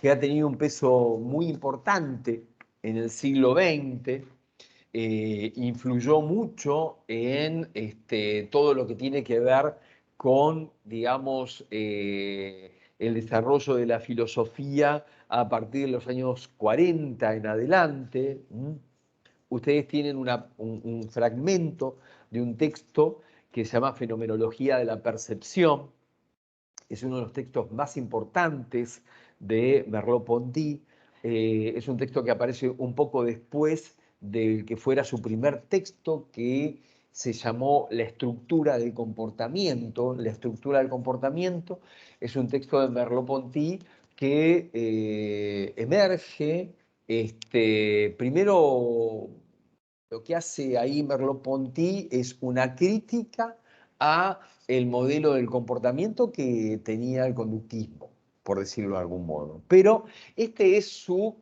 que ha tenido un peso muy importante en el siglo XX, influyó mucho en todo lo que tiene que ver con, digamos, el desarrollo de la filosofía a partir de los años 40 en adelante. Ustedes tienen un fragmento de un texto que se llama Fenomenología de la Percepción. Es uno de los textos más importantes de Merleau-Ponty. Es un texto que aparece un poco después del que fuera su primer texto, que se llamó La estructura del comportamiento. La estructura del comportamiento es un texto de Merleau-Ponty que emerge, primero lo que hace ahí Merleau-Ponty es una crítica a el modelo del comportamiento que tenía el conductismo, por decirlo de algún modo. Pero este es su,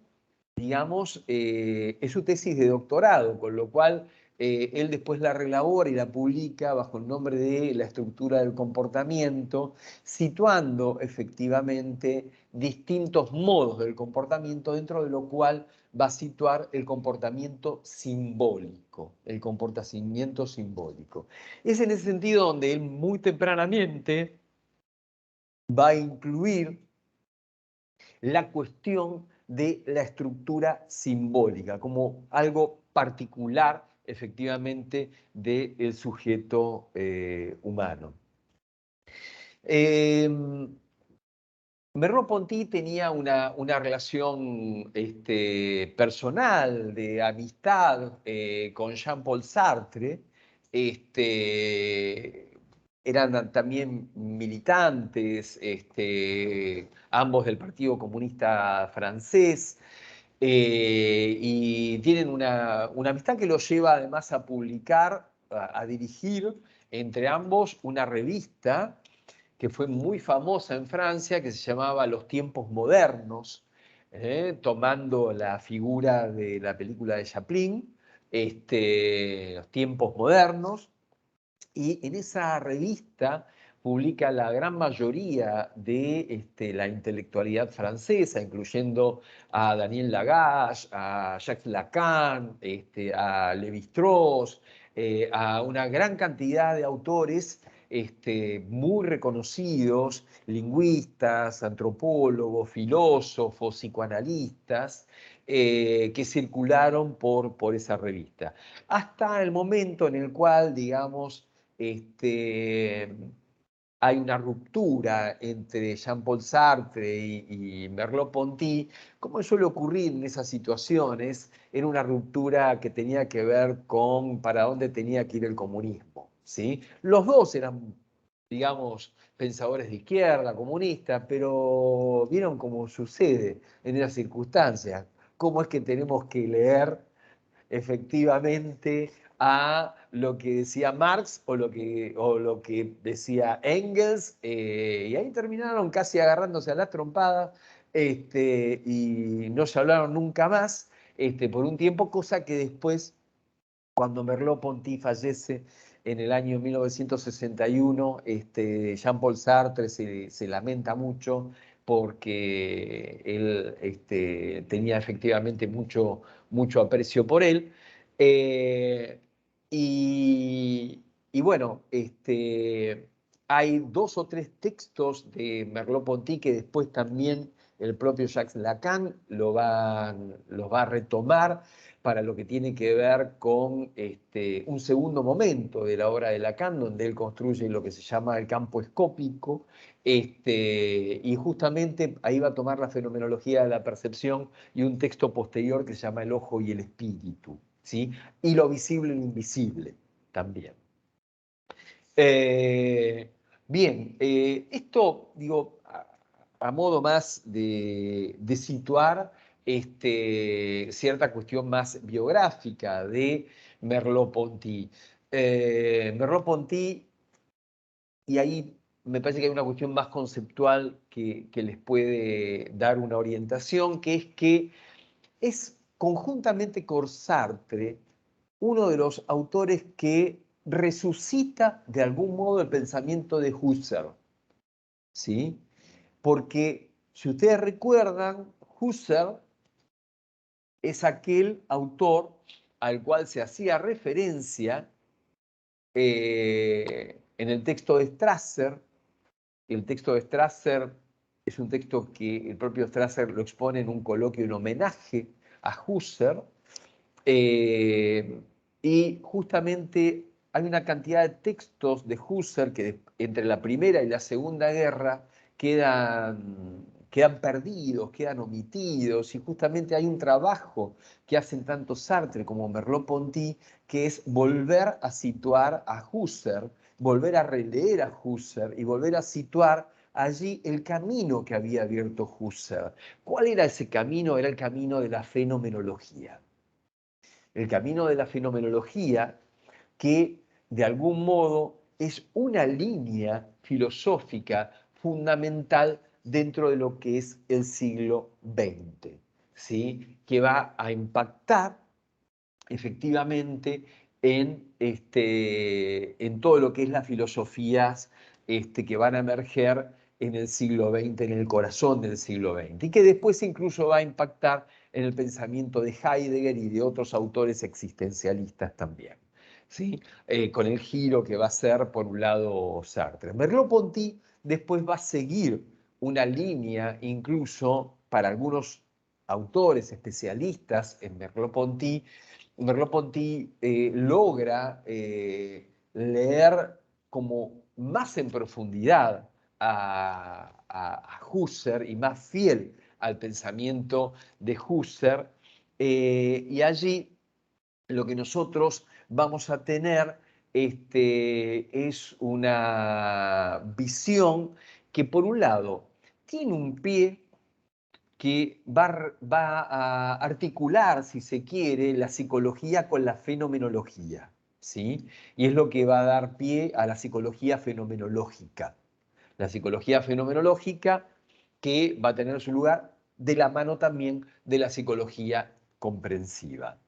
digamos, es su tesis de doctorado, con lo cual él después la relabora y la publica bajo el nombre de La estructura del comportamiento, situando efectivamente distintos modos del comportamiento, dentro de lo cual va a situar el comportamiento simbólico, el comportamiento simbólico. Es en ese sentido donde él muy tempranamente va a incluir la cuestión de la estructura simbólica, como algo particular, efectivamente, del sujeto humano. Merleau-Ponty tenía una relación personal, de amistad con Jean-Paul Sartre. Eran también militantes, ambos del Partido Comunista Francés, y tienen una amistad que los lleva además a publicar, a dirigir entre ambos una revista que fue muy famosa en Francia, que se llamaba Los Tiempos Modernos, tomando la figura de la película de Chaplin, Los Tiempos Modernos, y en esa revista publica la gran mayoría de la intelectualidad francesa, incluyendo a Daniel Lagache, a Jacques Lacan, a Lévi-Strauss, a una gran cantidad de autores muy reconocidos, lingüistas, antropólogos, filósofos, psicoanalistas, que circularon por esa revista. Hasta el momento en el cual, digamos, hay una ruptura entre Jean-Paul Sartre y Merleau-Ponty. Como suele ocurrir en esas situaciones, era una ruptura que tenía que ver con para dónde tenía que ir el comunismo, ¿sí? Los dos eran, digamos, pensadores de izquierda, comunistas, pero vieron cómo sucede en esas circunstancias, cómo es que tenemos que leer efectivamente a lo que decía Marx o lo que decía Engels, y ahí terminaron casi agarrándose a las trompadas, y no se hablaron nunca más por un tiempo, cosa que después, cuando Merleau-Ponty fallece en el año 1961, Jean-Paul Sartre se lamenta mucho porque él tenía efectivamente mucho aprecio por él. Eh, y bueno, hay 2 o 3 textos de Merleau-Ponty que después también el propio Jacques Lacan los va a retomar para lo que tiene que ver con un segundo momento de la obra de Lacan, donde él construye lo que se llama el campo escópico, y justamente ahí va a tomar la fenomenología de la percepción y un texto posterior que se llama El ojo y el espíritu, ¿sí? Y lo visible y lo invisible también. Bien, esto, digo, a modo más de situar cierta cuestión más biográfica de Merleau-Ponty. Merleau-Ponty, y ahí me parece que hay una cuestión más conceptual que les puede dar una orientación, que es que es conjuntamente con Sartre uno de los autores que resucita de algún modo el pensamiento de Husserl, ¿sí? Porque, si ustedes recuerdan, Husserl es aquel autor al cual se hacía referencia en el texto de Strasser. El texto de Strasser es un texto que el propio Strasser lo expone en un coloquio en homenaje a Husserl, y justamente hay una cantidad de textos de Husserl que entre la Primera y la Segunda Guerra quedan perdidos, quedan omitidos, y justamente hay un trabajo que hacen tanto Sartre como Merleau-Ponty, que es volver a situar a Husserl, volver a releer a Husserl y volver a situar allí el camino que había abierto Husserl. ¿Cuál era ese camino? Era el camino de la fenomenología. El camino de la fenomenología, que de algún modo es una línea filosófica fundamental dentro de lo que es el siglo XX, ¿sí? Que va a impactar efectivamente en todo lo que es las filosofías que van a emerger en el siglo XX, en el corazón del siglo XX, y que después incluso va a impactar en el pensamiento de Heidegger y de otros autores existencialistas también, ¿sí? Con el giro que va a ser, por un lado, Sartre. Merleau-Ponty después va a seguir una línea, incluso para algunos autores especialistas en Merleau-Ponty, Merleau-Ponty logra leer como más en profundidad a Husserl y más fiel al pensamiento de Husserl, y allí lo que nosotros vamos a tener es una visión que por un lado tiene un pie que va a articular, si se quiere, la psicología con la fenomenología, ¿sí? Y es lo que va a dar pie a la psicología fenomenológica. La psicología fenomenológica que va a tener su lugar de la mano también de la psicología comprensiva.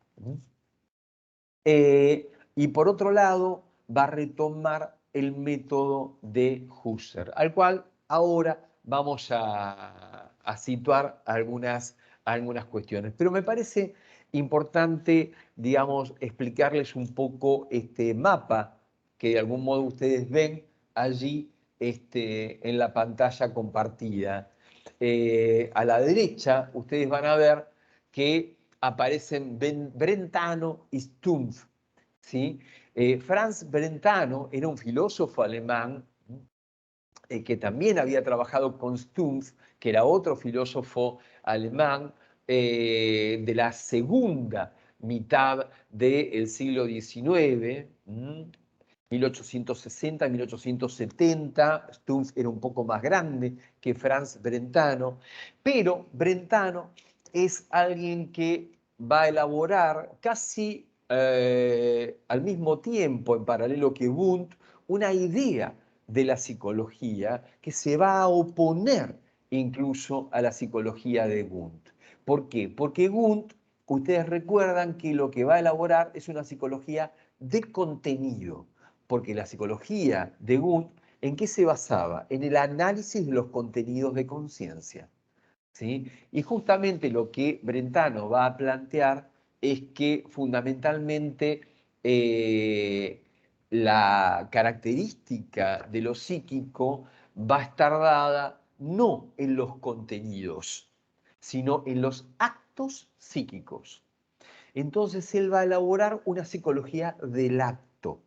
Y por otro lado, va a retomar el método de Husserl, al cual ahora vamos a situar algunas cuestiones. Pero me parece importante, digamos, explicarles un poco este mapa que de algún modo ustedes ven allí en la pantalla compartida. A la derecha, ustedes van a ver que aparecen Brentano y Stumpf, ¿sí? Franz Brentano era un filósofo alemán que también había trabajado con Stumpf, que era otro filósofo alemán de la segunda mitad del siglo XIX, 1860, 1870. Stumpf era un poco más grande que Franz Brentano, pero Brentano es alguien que va a elaborar casi al mismo tiempo, en paralelo que Wundt, una idea de la psicología que se va a oponer incluso a la psicología de Wundt. ¿Por qué? Porque Wundt, ustedes recuerdan que lo que va a elaborar es una psicología de contenido, porque la psicología de Wundt, ¿en qué se basaba? En el análisis de los contenidos de conciencia, ¿sí? Y justamente lo que Brentano va a plantear es que fundamentalmente la característica de lo psíquico va a estar dada no en los contenidos, sino en los actos psíquicos. Entonces él va a elaborar una psicología del acto.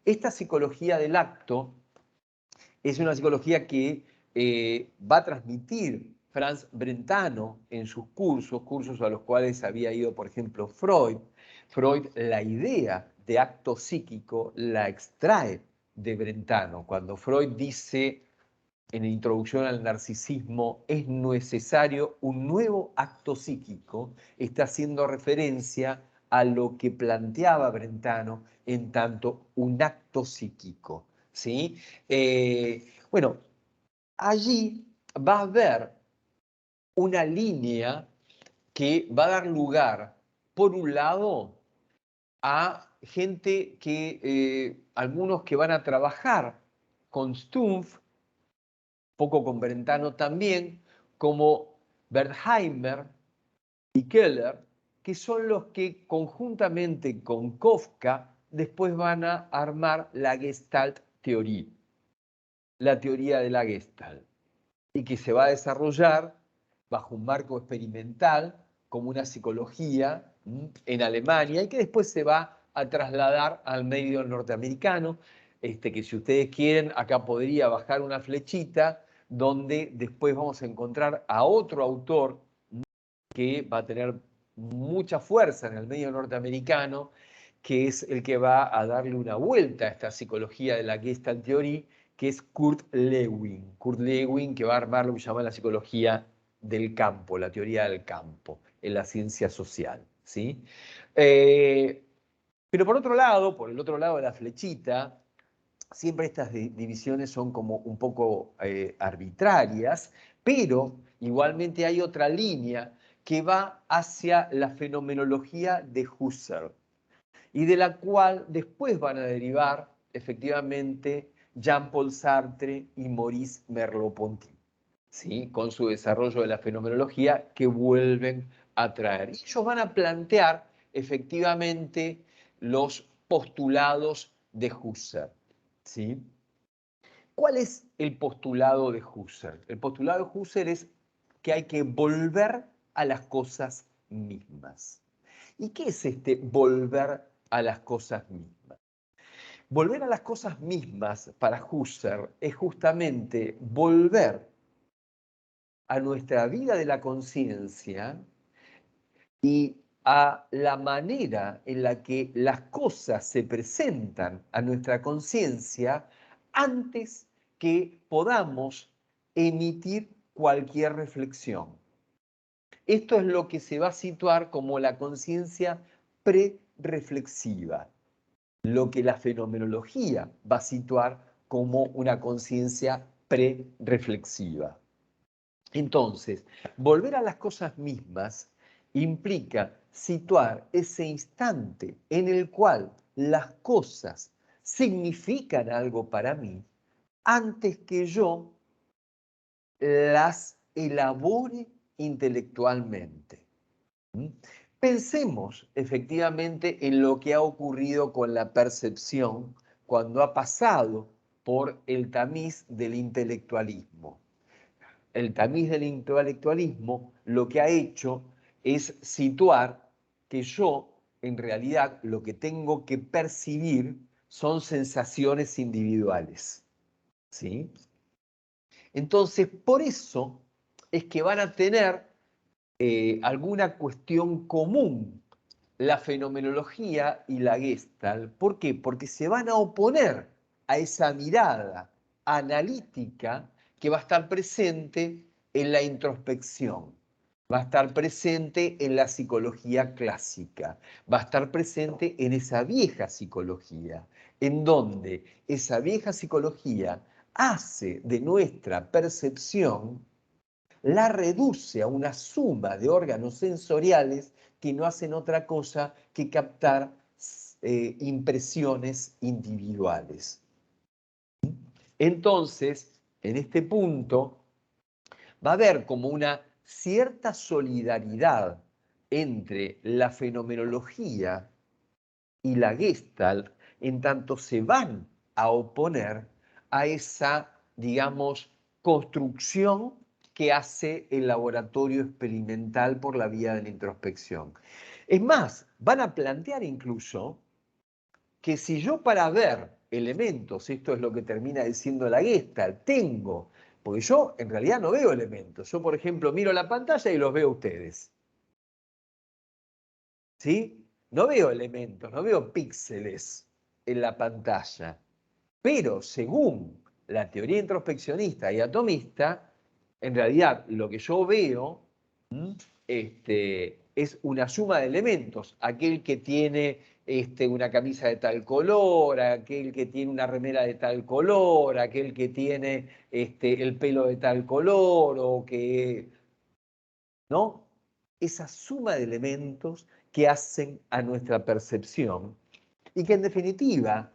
Esta psicología del acto es una psicología que va a transmitir Franz Brentano en sus cursos a los cuales había ido, por ejemplo, Freud. Freud, la idea de acto psíquico la extrae de Brentano. Cuando Freud dice en la introducción al narcisismo, es necesario un nuevo acto psíquico, está haciendo referencia a lo que planteaba Brentano en tanto un acto psíquico, ¿sí? Bueno, allí va a haber una línea que va a dar lugar, por un lado, a gente que, algunos que van a trabajar con Stumpf, poco con Brentano también, como Wertheimer y Keller, que son los que conjuntamente con Kafka después van a armar la Gestalt Theorie, la teoría de la Gestalt, y que se va a desarrollar bajo un marco experimental como una psicología en Alemania y que después se va a trasladar al medio norteamericano, que si ustedes quieren, acá podría bajar una flechita donde después vamos a encontrar a otro autor que va a tener mucha fuerza en el medio norteamericano, que es el que va a darle una vuelta a esta psicología de la Gestalt Theorie, que es Kurt Lewin. Kurt Lewin, que va a armar lo que llama la psicología del campo, la teoría del campo, en la ciencia social, ¿sí? Pero por otro lado, por el otro lado de la flechita, siempre estas divisiones son como un poco arbitrarias, pero igualmente hay otra línea que va hacia la fenomenología de Husserl y de la cual después van a derivar efectivamente Jean-Paul Sartre y Maurice Merleau-Ponty, ¿sí? Con su desarrollo de la fenomenología que vuelven a traer. Y ellos van a plantear efectivamente los postulados de Husserl, ¿sí? ¿Cuál es el postulado de Husserl? El postulado de Husserl es que hay que volver a las cosas mismas. ¿Y qué es este volver a las cosas mismas? Volver a las cosas mismas para Husserl es justamente volver a nuestra vida de la conciencia y a la manera en la que las cosas se presentan a nuestra conciencia antes que podamos emitir cualquier reflexión. Esto es lo que se va a situar como la conciencia pre-reflexiva, lo que la fenomenología va a situar como una conciencia pre-reflexiva. Entonces, volver a las cosas mismas implica situar ese instante en el cual las cosas significan algo para mí antes que yo las elabore intelectualmente. Pensemos efectivamente en lo que ha ocurrido con la percepción cuando ha pasado por el tamiz del intelectualismo. El tamiz del intelectualismo lo que ha hecho es situar que yo, en realidad, lo que tengo que percibir son sensaciones individuales. ¿Sí? Entonces, por eso es que van a tener alguna cuestión común la fenomenología y la Gestalt. ¿Por qué? Porque se van a oponer a esa mirada analítica que va a estar presente en la introspección, va a estar presente en la psicología clásica, va a estar presente en esa vieja psicología, en donde esa vieja psicología hace de nuestra percepción, la reduce a una suma de órganos sensoriales que no hacen otra cosa que captar impresiones individuales. Entonces, en este punto, va a haber como una cierta solidaridad entre la fenomenología y la Gestalt, en tanto se van a oponer a esa, digamos, construcción que hace el laboratorio experimental por la vía de la introspección. Es más, van a plantear incluso que si yo para ver elementos, esto es lo que termina diciendo la Gestalt, tengo, porque yo en realidad no veo elementos, yo por ejemplo miro la pantalla y los veo a ustedes, ¿sí? No veo elementos, no veo píxeles en la pantalla, pero según la teoría introspeccionista y atomista, en realidad lo que yo veo es una suma de elementos. Aquel que tiene una camisa de tal color, aquel que tiene una remera de tal color, aquel que tiene el pelo de tal color, o que, ¿no? Esa suma de elementos que hacen a nuestra percepción y que en definitiva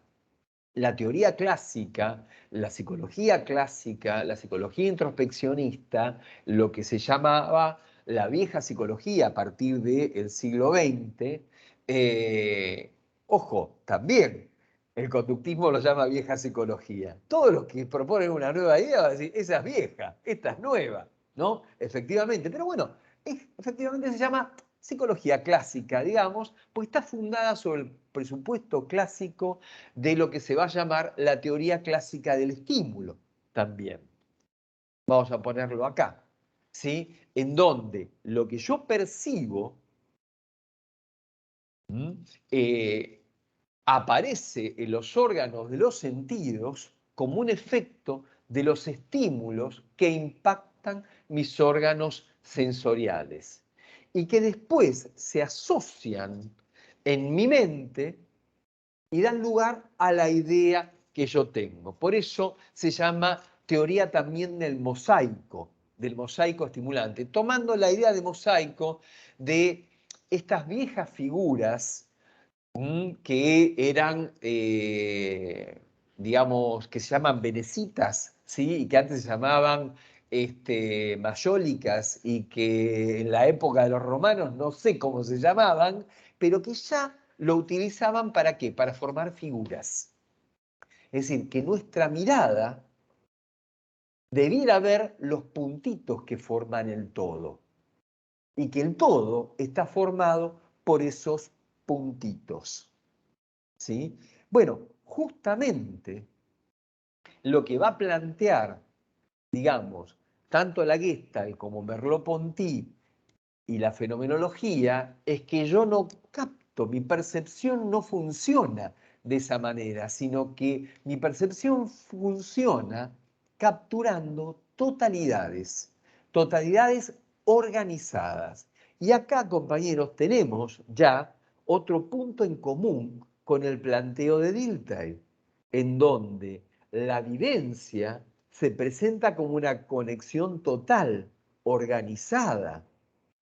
la teoría clásica, la psicología clásica, la psicología introspeccionista, lo que se llamaba la vieja psicología a partir del siglo XX, ojo, también el conductismo lo llama vieja psicología. Todos los que proponen una nueva idea van a decir, esa es vieja, esta es nueva, ¿no? Efectivamente, pero bueno, efectivamente se llama psicología clásica, digamos, pues está fundada sobre el presupuesto clásico de lo que se va a llamar la teoría clásica del estímulo también. Vamos a ponerlo acá, ¿sí? En donde lo que yo percibo aparece en los órganos de los sentidos como un efecto de los estímulos que impactan mis órganos sensoriales y que después se asocian en mi mente y dan lugar a la idea que yo tengo. Por eso se llama teoría también del mosaico estimulante, tomando la idea de mosaico de estas viejas figuras que eran, digamos, que se llaman venecitas, ¿sí? Y que antes se llamaban mayólicas y que en la época de los romanos no sé cómo se llamaban, pero que ya lo utilizaban ¿para qué? Para formar figuras. Es decir, que nuestra mirada debiera ver los puntitos que forman el todo. y que el todo está formado por esos puntitos. ¿Sí? Bueno, justamente lo que va a plantear, digamos, tanto la Gestalt como Merleau-Ponty y la fenomenología es que yo no capto, mi percepción no funciona de esa manera, sino que mi percepción funciona capturando totalidades, totalidades organizadas. Y acá, compañeros, tenemos ya otro punto en común con el planteo de Dilthey, en donde la vivencia se presenta como una conexión total, organizada,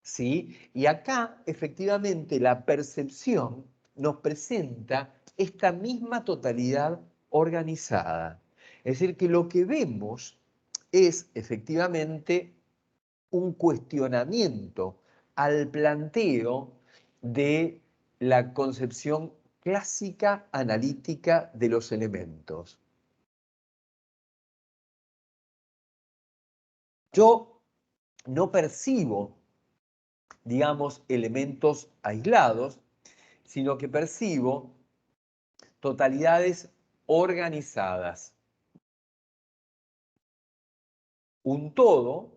¿sí? Y acá, efectivamente, la percepción nos presenta esta misma totalidad organizada. Es decir, que lo que vemos es, efectivamente, un cuestionamiento al planteo de la concepción clásica analítica de los elementos. Yo no percibo, digamos, elementos aislados, sino que percibo totalidades organizadas. Un todo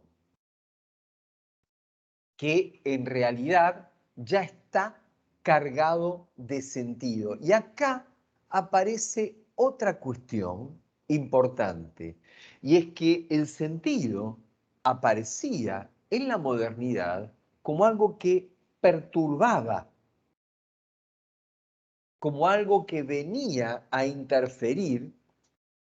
que en realidad ya está cargado de sentido. Y acá aparece otra cuestión importante, y es que el sentido aparecía en la modernidad como algo que perturbaba, como algo que venía a interferir,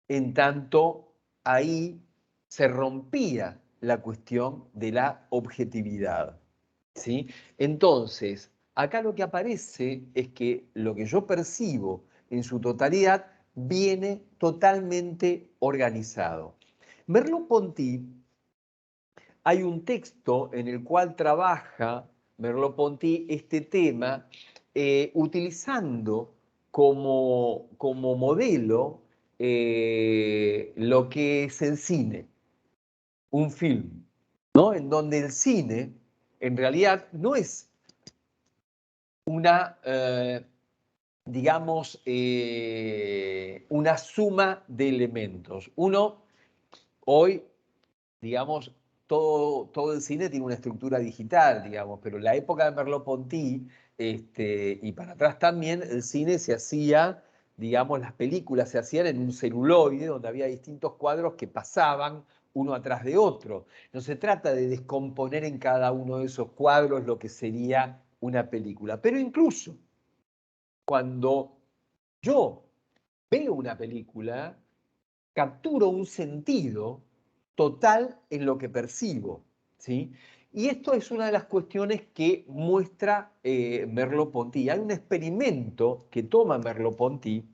en tanto ahí se rompía la cuestión de la objetividad, ¿sí? Entonces, acá lo que aparece es que lo que yo percibo en su totalidad viene totalmente organizado. Merleau-Ponty, hay un texto en el cual trabaja Merleau-Ponty este tema, utilizando como modelo lo que es el cine, un film, ¿no? En donde el cine en realidad no es una, digamos, una suma de elementos. Uno hoy, digamos, todo el cine tiene una estructura digital, digamos, pero en la época de Merleau-Ponty, y para atrás también, el cine se hacía, digamos, las películas se hacían en un celuloide donde había distintos cuadros que pasaban uno atrás de otro. No se trata de descomponer en cada uno de esos cuadros lo que sería una película, pero incluso cuando yo veo una película, capturo un sentido total en lo que percibo, ¿sí? Y esto es una de las cuestiones que muestra Merleau-Ponty. Hay un experimento que toma Merleau-Ponty,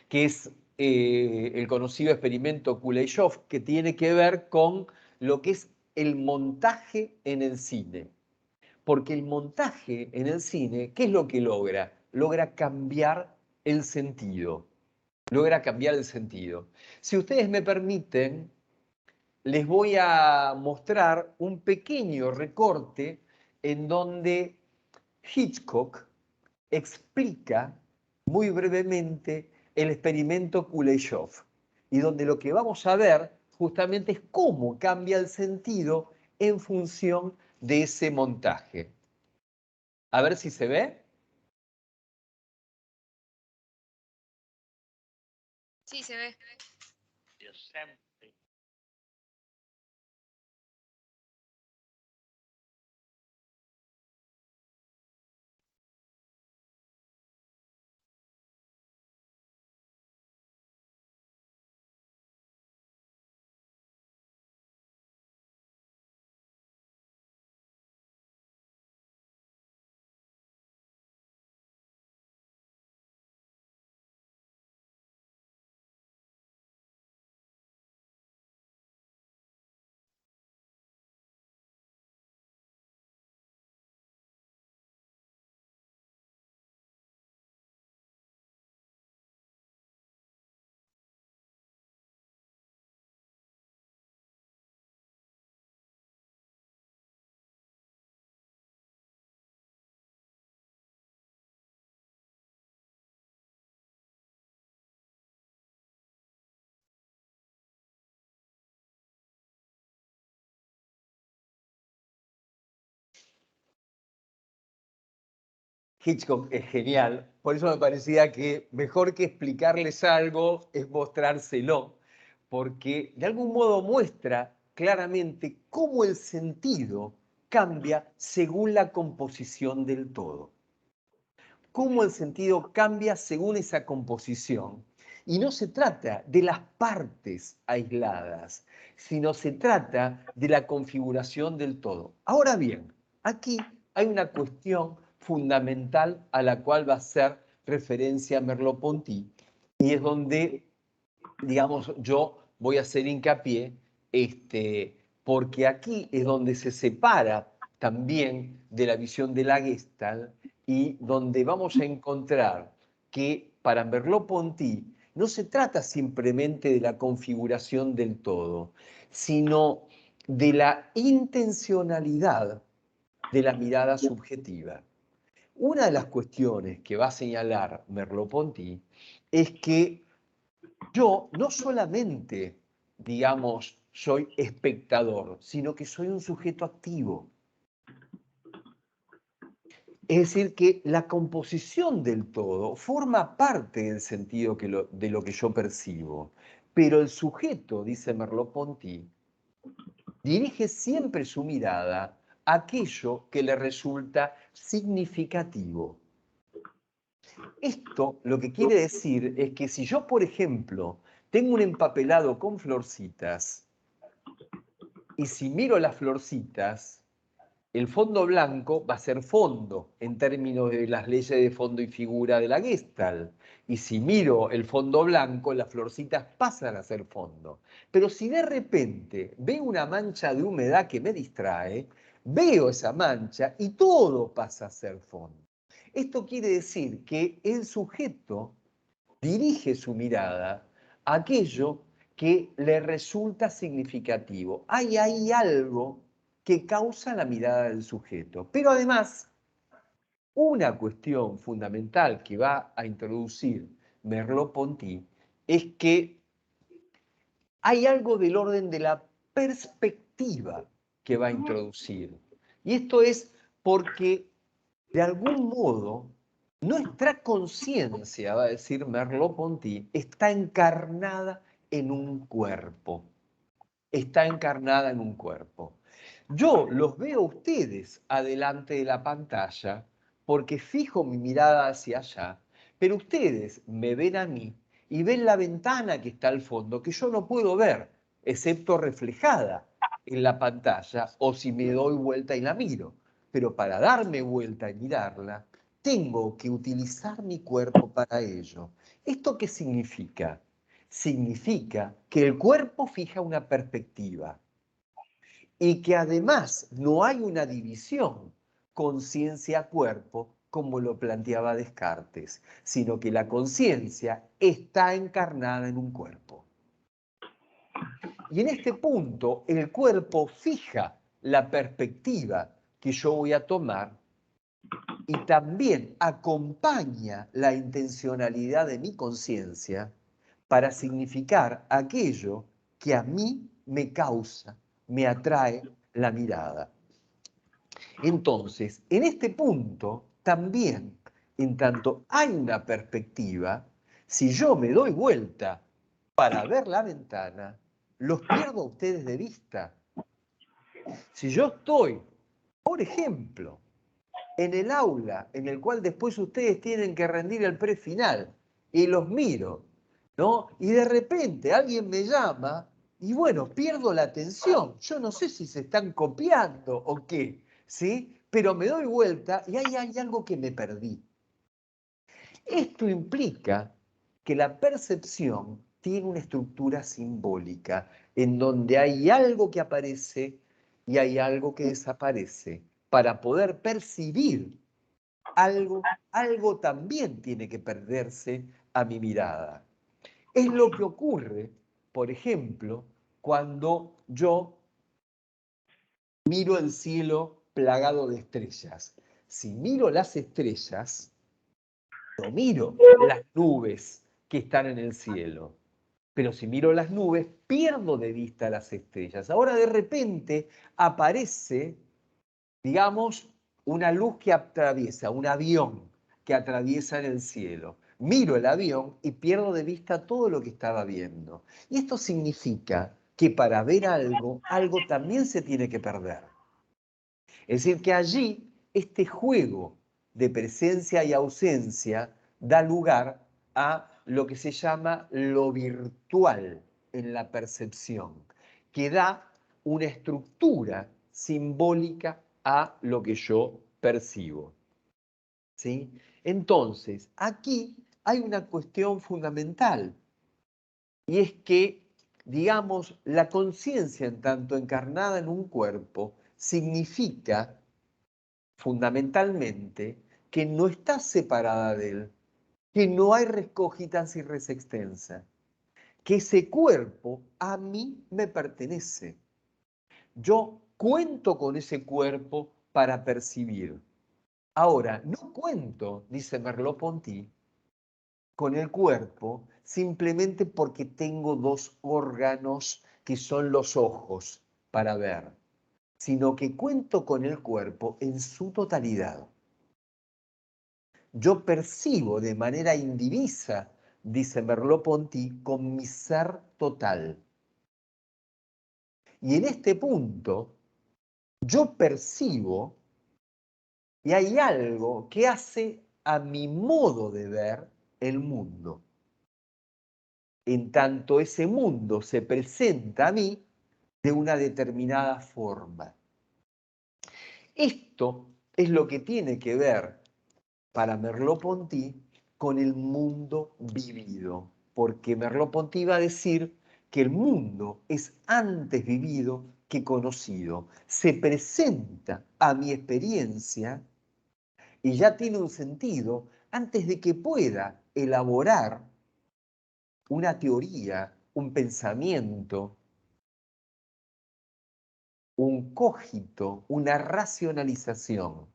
que es el conocido experimento Kuleshov, que tiene que ver con lo que es el montaje en el cine. Porque el montaje en el cine, ¿qué es lo que logra? Logra cambiar el sentido. Logra cambiar el sentido. Si ustedes me permiten, les voy a mostrar un pequeño recorte en donde Hitchcock explica muy brevemente el experimento Kuleshov, y donde lo que vamos a ver justamente es cómo cambia el sentido en función de ese montaje. A ver si se ve. Sí, se ve. Hitchcock es genial, por eso me parecía que mejor que explicarles algo es mostrárselo, porque de algún modo muestra claramente cómo el sentido cambia según la composición del todo. Cómo el sentido cambia según esa composición. Y no se trata de las partes aisladas, sino se trata de la configuración del todo. Ahora bien, aquí hay una cuestión fundamental a la cual va a hacer referencia Merleau-Ponty, y es donde, digamos, yo voy a hacer hincapié, porque aquí es donde se separa también de la visión de la Gestalt y donde vamos a encontrar que para Merleau-Ponty no se trata simplemente de la configuración del todo, sino de la intencionalidad de la mirada subjetiva. Una de las cuestiones que va a señalar Merleau-Ponty es que yo no solamente, digamos, soy espectador, sino que soy un sujeto activo. Es decir, que la composición del todo forma parte del sentido de lo que yo percibo. Pero el sujeto, dice Merleau-Ponty, dirige siempre su mirada a aquello que le resulta significativo. Esto lo que quiere decir es que si yo, por ejemplo, tengo un empapelado con florcitas, y si miro las florcitas, el fondo blanco va a ser fondo en términos de las leyes de fondo y figura de la Gestalt. Y si miro el fondo blanco, las florcitas pasan a ser fondo. Pero si de repente veo una mancha de humedad que me distrae, veo esa mancha y todo pasa a ser fondo. Esto quiere decir que el sujeto dirige su mirada a aquello que le resulta significativo. Hay ahí algo que causa la mirada del sujeto. Pero además, una cuestión fundamental que va a introducir Merleau-Ponty es que hay algo del orden de la perspectiva que va a introducir. Y esto es porque, de algún modo, nuestra conciencia, va a decir Merleau-Ponty, está encarnada en un cuerpo. Está encarnada en un cuerpo. Yo los veo a ustedes adelante de la pantalla porque fijo mi mirada hacia allá, pero ustedes me ven a mí y ven la ventana que está al fondo que yo no puedo ver, excepto reflejada en la pantalla o si me doy vuelta y la miro. Pero para darme vuelta y mirarla, tengo que utilizar mi cuerpo para ello. ¿Esto qué significa? Significa que el cuerpo fija una perspectiva y que además no hay una división conciencia-cuerpo como lo planteaba Descartes, sino que la conciencia está encarnada en un cuerpo. Y en este punto el cuerpo fija la perspectiva que yo voy a tomar y también acompaña la intencionalidad de mi conciencia para significar aquello que a mí me causa, me atrae la mirada. Entonces, en este punto, también, en tanto hay una perspectiva, si yo me doy vuelta para ver la ventana, los pierdo a ustedes de vista. Si yo estoy, por ejemplo, en el aula en el cual después ustedes tienen que rendir el prefinal y los miro, ¿no? Y de repente alguien me llama y bueno, pierdo la atención. Yo no sé si se están copiando o qué, ¿sí? Pero me doy vuelta y ahí hay algo que me perdí. Esto implica que la percepción tiene una estructura simbólica en donde hay algo que aparece y hay algo que desaparece. Para poder percibir algo también tiene que perderse a mi mirada. Es lo que ocurre, por ejemplo, cuando yo miro el cielo plagado de estrellas. Si miro las estrellas, no miro las nubes que están en el cielo. Pero si miro las nubes, pierdo de vista las estrellas. Ahora de repente aparece, digamos, una luz que atraviesa, un avión, que atraviesan el cielo. Miro el avión y pierdo de vista todo lo que estaba viendo. Y esto significa que para ver algo, algo también se tiene que perder. Es decir, que allí este juego de presencia y ausencia da lugar a lo que se llama lo virtual en la percepción, que da una estructura simbólica a lo que yo percibo. ¿Sí? Entonces, aquí hay una cuestión fundamental, y es que, digamos, la conciencia en tanto encarnada en un cuerpo significa fundamentalmente que no está separada de él, que no hay res cogitas y res extensa, que ese cuerpo a mí me pertenece. Yo cuento con ese cuerpo para percibir. Ahora, no cuento, dice Merleau-Ponty, con el cuerpo simplemente porque tengo dos órganos que son los ojos para ver, sino que cuento con el cuerpo en su totalidad. Yo percibo de manera indivisa, dice Merleau-Ponty, con mi ser total. Y en este punto, yo percibo y hay algo que hace a mi modo de ver el mundo. En tanto ese mundo se presenta a mí de una determinada forma. Esto es lo que tiene que ver para Merleau-Ponty con el mundo vivido, porque Merleau-Ponty va a decir que el mundo es antes vivido que conocido, se presenta a mi experiencia y ya tiene un sentido antes de que pueda elaborar una teoría, un pensamiento, un cogito, una racionalización.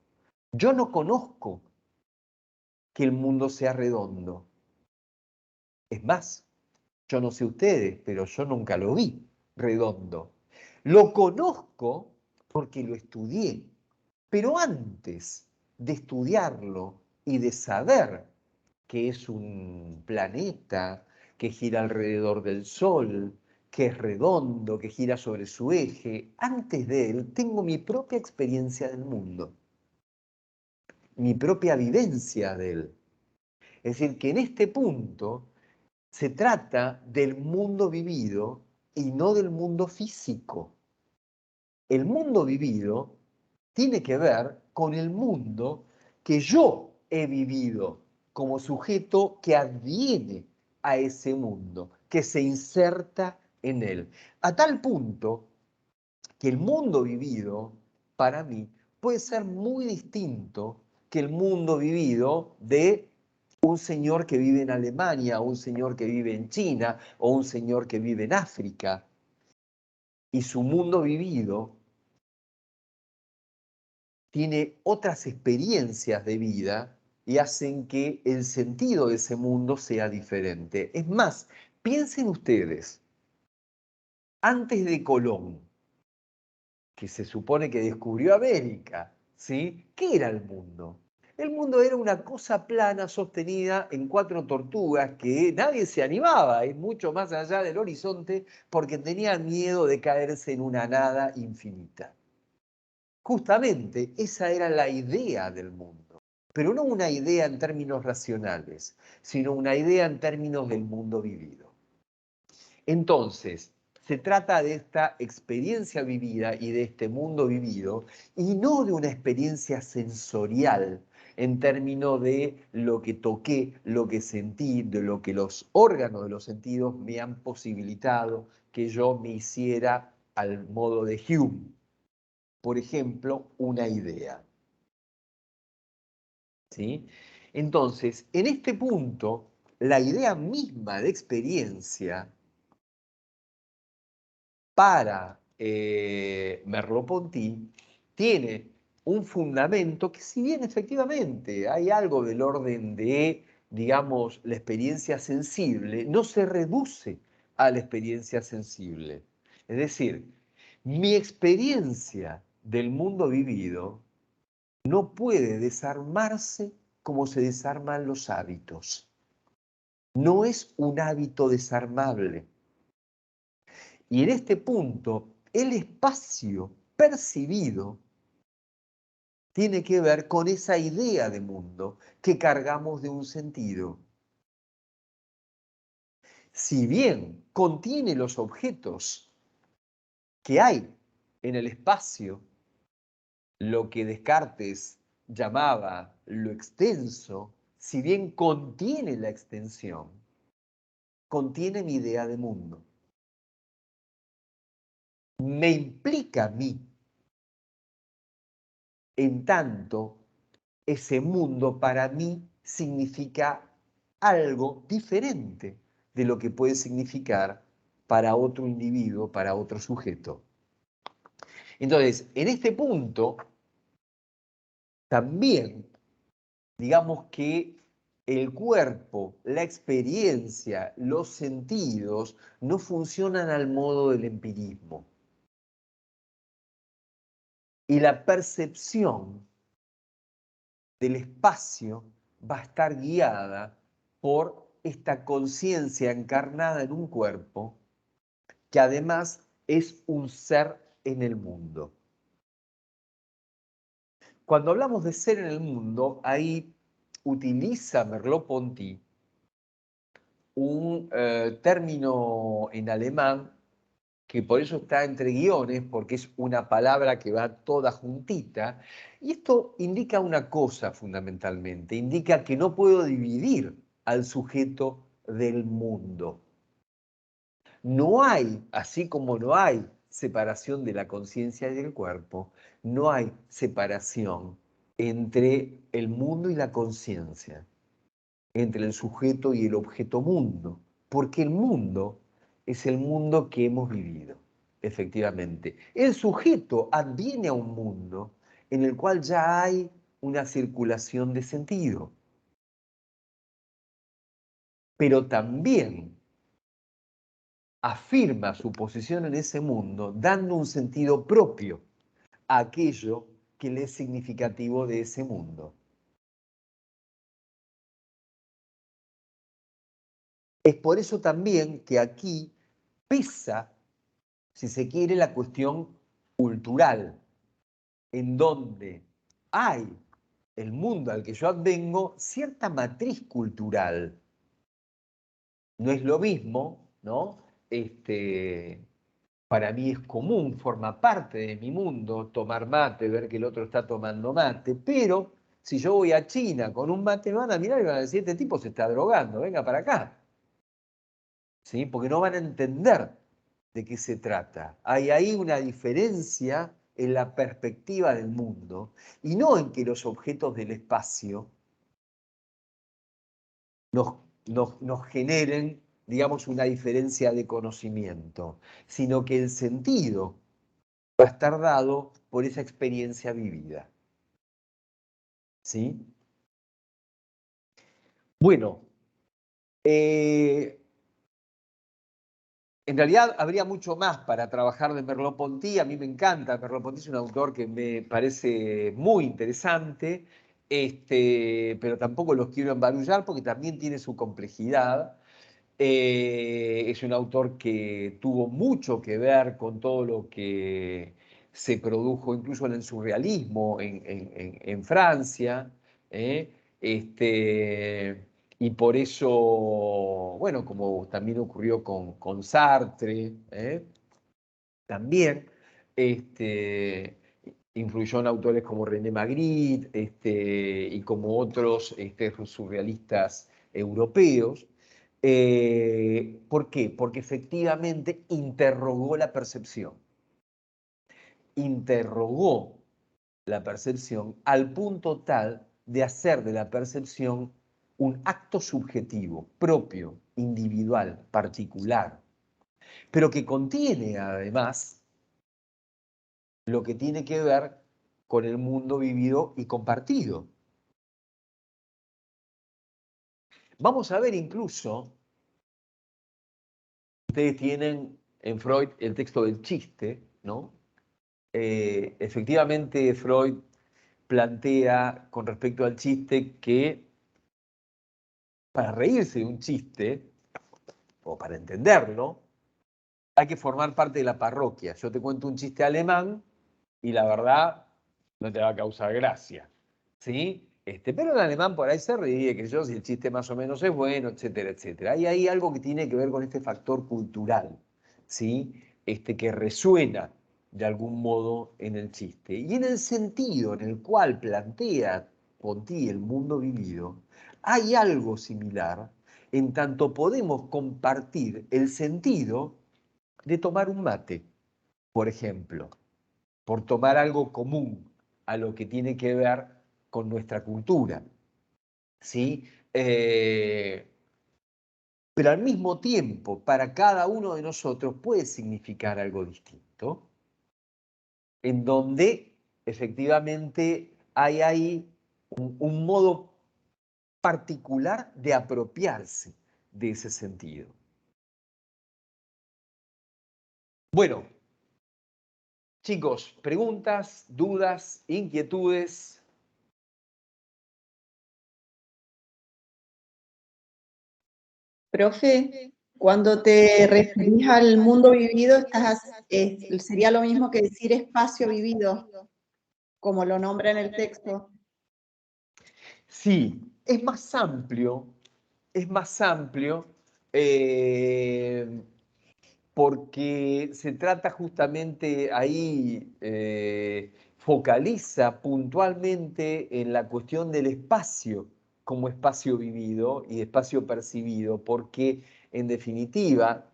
Yo no conozco que el mundo sea redondo. Es más, yo no sé ustedes, pero yo nunca lo vi redondo. Lo conozco porque lo estudié, pero antes de estudiarlo y de saber que es un planeta que gira alrededor del Sol, que es redondo, que gira sobre su eje, antes de él tengo mi propia experiencia del mundo, mi propia vivencia de él. Es decir, que en este punto se trata del mundo vivido y no del mundo físico. El mundo vivido tiene que ver con el mundo que yo he vivido como sujeto que adviene a ese mundo, que se inserta en él. A tal punto que el mundo vivido, para mí, puede ser muy distinto que el mundo vivido de un señor que vive en Alemania, o un señor que vive en China, o un señor que vive en África. Y su mundo vivido tiene otras experiencias de vida y hacen que el sentido de ese mundo sea diferente. Es más, piensen ustedes, antes de Colón, que se supone que descubrió América, ¿sí? ¿Qué era el mundo? El mundo era una cosa plana sostenida en 4 tortugas que nadie se animaba a ir mucho más allá del horizonte porque tenían miedo de caerse en una nada infinita. Justamente esa era la idea del mundo, pero no una idea en términos racionales, sino una idea en términos del mundo vivido. Entonces, se trata de esta experiencia vivida y de este mundo vivido, y no de una experiencia sensorial en términos de lo que toqué, lo que sentí, de lo que los órganos de los sentidos me han posibilitado que yo me hiciera al modo de Hume. Por ejemplo, una idea. ¿Sí? Entonces, en este punto, la idea misma de experiencia para Merleau-Ponty tiene un fundamento que, si bien efectivamente hay algo del orden de, digamos, la experiencia sensible, no se reduce a la experiencia sensible. Es decir, mi experiencia del mundo vivido no puede desarmarse como se desarman los hábitos. No es un hábito desarmable. Y en este punto, el espacio percibido tiene que ver con esa idea de mundo que cargamos de un sentido. Si bien contiene los objetos que hay en el espacio, lo que Descartes llamaba lo extenso, si bien contiene la extensión, contiene mi idea de mundo. Me implica a mí, en tanto, ese mundo para mí significa algo diferente de lo que puede significar para otro individuo, para otro sujeto. Entonces, en este punto, también, digamos que el cuerpo, la experiencia, los sentidos no funcionan al modo del empirismo. Y la percepción del espacio va a estar guiada por esta conciencia encarnada en un cuerpo que además es un ser en el mundo. Cuando hablamos de ser en el mundo, ahí utiliza Merleau-Ponty un término en alemán que por eso está entre guiones, porque es una palabra que va toda juntita, y esto indica una cosa fundamentalmente, indica que no puedo dividir al sujeto del mundo. No hay, así como no hay separación de la conciencia y del cuerpo, no hay separación entre el mundo y la conciencia, entre el sujeto y el objeto mundo, porque el mundo es el mundo que hemos vivido, efectivamente. El sujeto adviene a un mundo en el cual ya hay una circulación de sentido, pero también afirma su posición en ese mundo dando un sentido propio a aquello que le es significativo de ese mundo. Es por eso también que aquí pesa, si se quiere, la cuestión cultural, en donde hay el mundo al que yo advengo cierta matriz cultural. No es lo mismo, ¿no? Para mí es común, forma parte de mi mundo tomar mate, ver que el otro está tomando mate, pero si yo voy a China con un mate, me van a mirar y van a decir, este tipo se está drogando, venga para acá. ¿Sí? Porque no van a entender de qué se trata. Hay ahí una diferencia en la perspectiva del mundo y no en que los objetos del espacio nos generen, digamos, una diferencia de conocimiento, sino que el sentido va a estar dado por esa experiencia vivida. ¿Sí? Bueno, en realidad habría mucho más para trabajar de Merleau-Ponty. A mí me encanta. Merleau-Ponty es un autor que me parece muy interesante, pero tampoco los quiero embarullar porque también tiene su complejidad. Es un autor que tuvo mucho que ver con todo lo que se produjo incluso en el surrealismo en Francia. ¿eh? Y por eso, bueno, como también ocurrió con Sartre, también influyó en autores como René Magritte y como otros surrealistas europeos. ¿Por qué? Porque efectivamente interrogó la percepción. Interrogó la percepción al punto tal de hacer de la percepción un acto subjetivo, propio, individual, particular, pero que contiene además lo que tiene que ver con el mundo vivido y compartido. Vamos a ver incluso, ustedes tienen en Freud el texto del chiste, ¿no? Efectivamente Freud plantea con respecto al chiste que para reírse de un chiste, o para entenderlo, hay que formar parte de la parroquia. Yo te cuento un chiste alemán y la verdad no te va a causar gracia, ¿sí? Pero el alemán por ahí se ríe, que yo, si el chiste más o menos es bueno, etcétera, etcétera. Hay ahí algo que tiene que ver con este factor cultural, ¿sí? Que resuena de algún modo en el chiste. Y en el sentido en el cual plantea Ponti el mundo vivido, hay algo similar en tanto podemos compartir el sentido de tomar un mate, por ejemplo, por tomar algo común a lo que tiene que ver con nuestra cultura, ¿sí? Pero al mismo tiempo, para cada uno de nosotros puede significar algo distinto, en donde efectivamente hay ahí un modo particular de apropiarse de ese sentido. Bueno, chicos, preguntas, dudas, inquietudes. Profe, cuando te referís al mundo vivido, sería lo mismo que decir espacio vivido, como lo nombra en el texto. Sí, es más amplio porque se trata justamente ahí, focaliza puntualmente en la cuestión del espacio como espacio vivido y espacio percibido, porque en definitiva,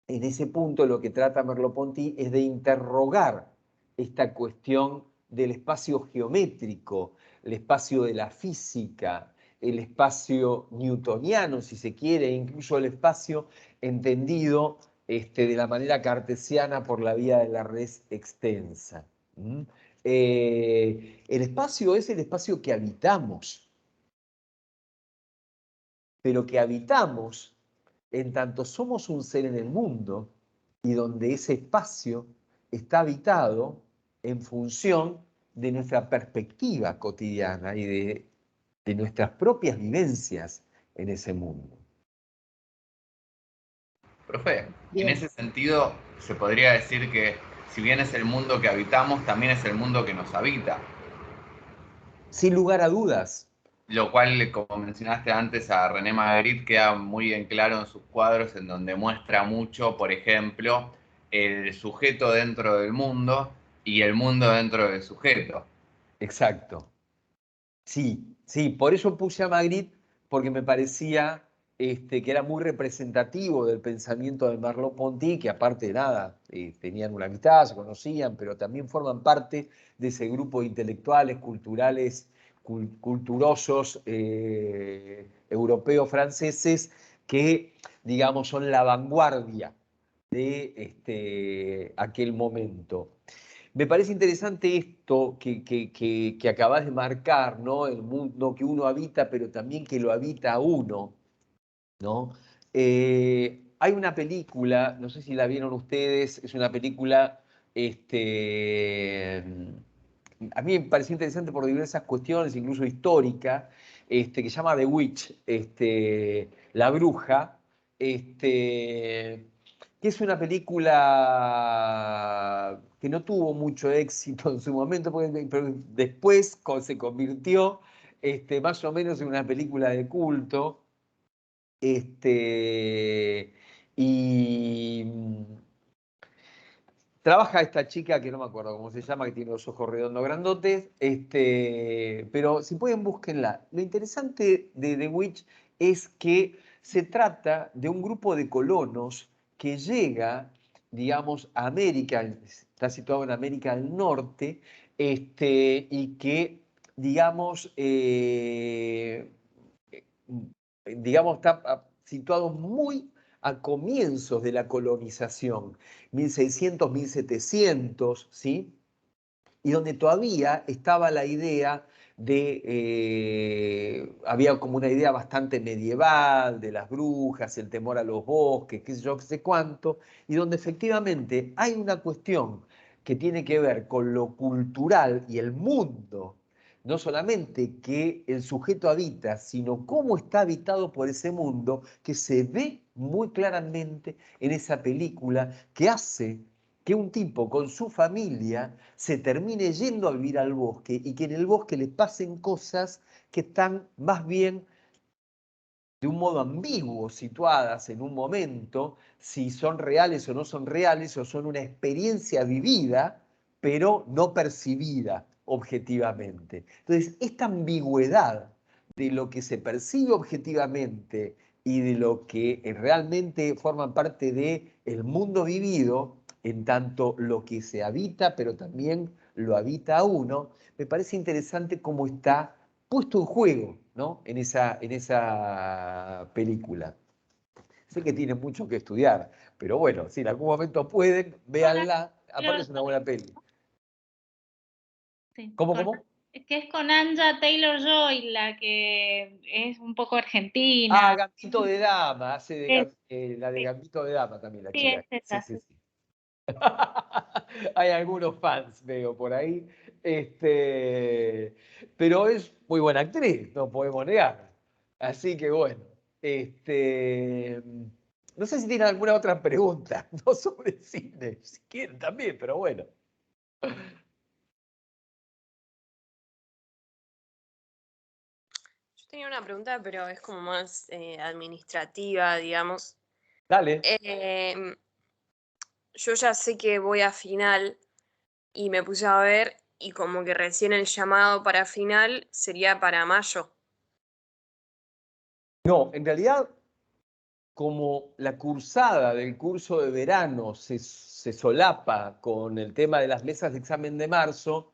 en ese punto lo que trata Merleau-Ponty es de interrogar esta cuestión del espacio geométrico, el espacio de la física, el espacio newtoniano, si se quiere, incluso el espacio entendido de la manera cartesiana por la vía de la res extensa. ¿Mm? El espacio es el espacio que habitamos, pero que habitamos en tanto somos un ser en el mundo y donde ese espacio está habitado en función de nuestra perspectiva cotidiana y de nuestras propias vivencias en ese mundo. Profe, en Bien. ese sentido se podría decir que si bien es el mundo que habitamos, también es el mundo que nos habita. Sin lugar a dudas. Lo cual, como mencionaste antes, a René Magritte queda muy en claro en sus cuadros, en donde muestra mucho, por ejemplo, el sujeto dentro del mundo y el mundo dentro del sujeto. Exacto. Sí, sí, por eso puse a Magritte, porque me parecía que era muy representativo del pensamiento de Merleau-Ponty, que aparte de nada, tenían una amistad, se conocían, pero también forman parte de ese grupo de intelectuales, culturales, culturosos, europeos, franceses, que, digamos, son la vanguardia de aquel momento. Me parece interesante esto que acabas de marcar, ¿no? El mundo que uno habita, pero también que lo habita a uno, ¿no? Hay una película, no sé si la vieron ustedes, es una película, a mí me pareció interesante por diversas cuestiones, incluso histórica, que se llama The Witch, La Bruja, que es una película que no tuvo mucho éxito en su momento, pero después se convirtió más o menos en una película de culto. Y trabaja esta chica que no me acuerdo cómo se llama, que tiene los ojos redondos grandotes, pero si pueden búsquenla. Lo interesante de The Witch es que se trata de un grupo de colonos que llega, digamos, a América, está situado en América del Norte, y que, digamos, está situado muy a comienzos de la colonización, 1600, 1700, ¿sí? Y donde todavía estaba la idea había como una idea bastante medieval de las brujas, el temor a los bosques, qué sé yo, qué sé cuánto, y donde efectivamente hay una cuestión que tiene que ver con lo cultural y el mundo no solamente que el sujeto habita, sino cómo está habitado por ese mundo, que se ve muy claramente en esa película, que hace que un tipo con su familia se termine yendo a vivir al bosque y que en el bosque le pasen cosas que están más bien de un modo ambiguo situadas en un momento, si son reales o no son reales, o son una experiencia vivida, pero no percibida objetivamente. Entonces, esta ambigüedad de lo que se percibe objetivamente y de lo que realmente forma parte del mundo vivido, en tanto lo que se habita, pero también lo habita a uno, me parece interesante cómo está puesto en juego, ¿no? En esa película. Sé que tienen mucho que estudiar, pero bueno, si en algún momento pueden, véanla. Aparte es una buena peli. Sí, ¿Cómo? Es que es con Anja Taylor-Joy, la que es un poco Ah, argentina. Gambito de Dama, hace la de Sí, Gambito de Dama también, la sí, chica. es Sí, esa. sí, sí. Hay algunos fans, veo por ahí. Pero es muy buena actriz, no podemos negar. Así que bueno. No sé si tienen alguna otra pregunta, no sobre cine, si quieren también, pero bueno. Yo tenía una pregunta, pero es como más administrativa, digamos. Dale. Yo ya sé que voy a final y me puse a ver y como que recién el llamado para final sería para mayo. No, en realidad, como la cursada del curso de verano se solapa con el tema de las mesas de examen de marzo,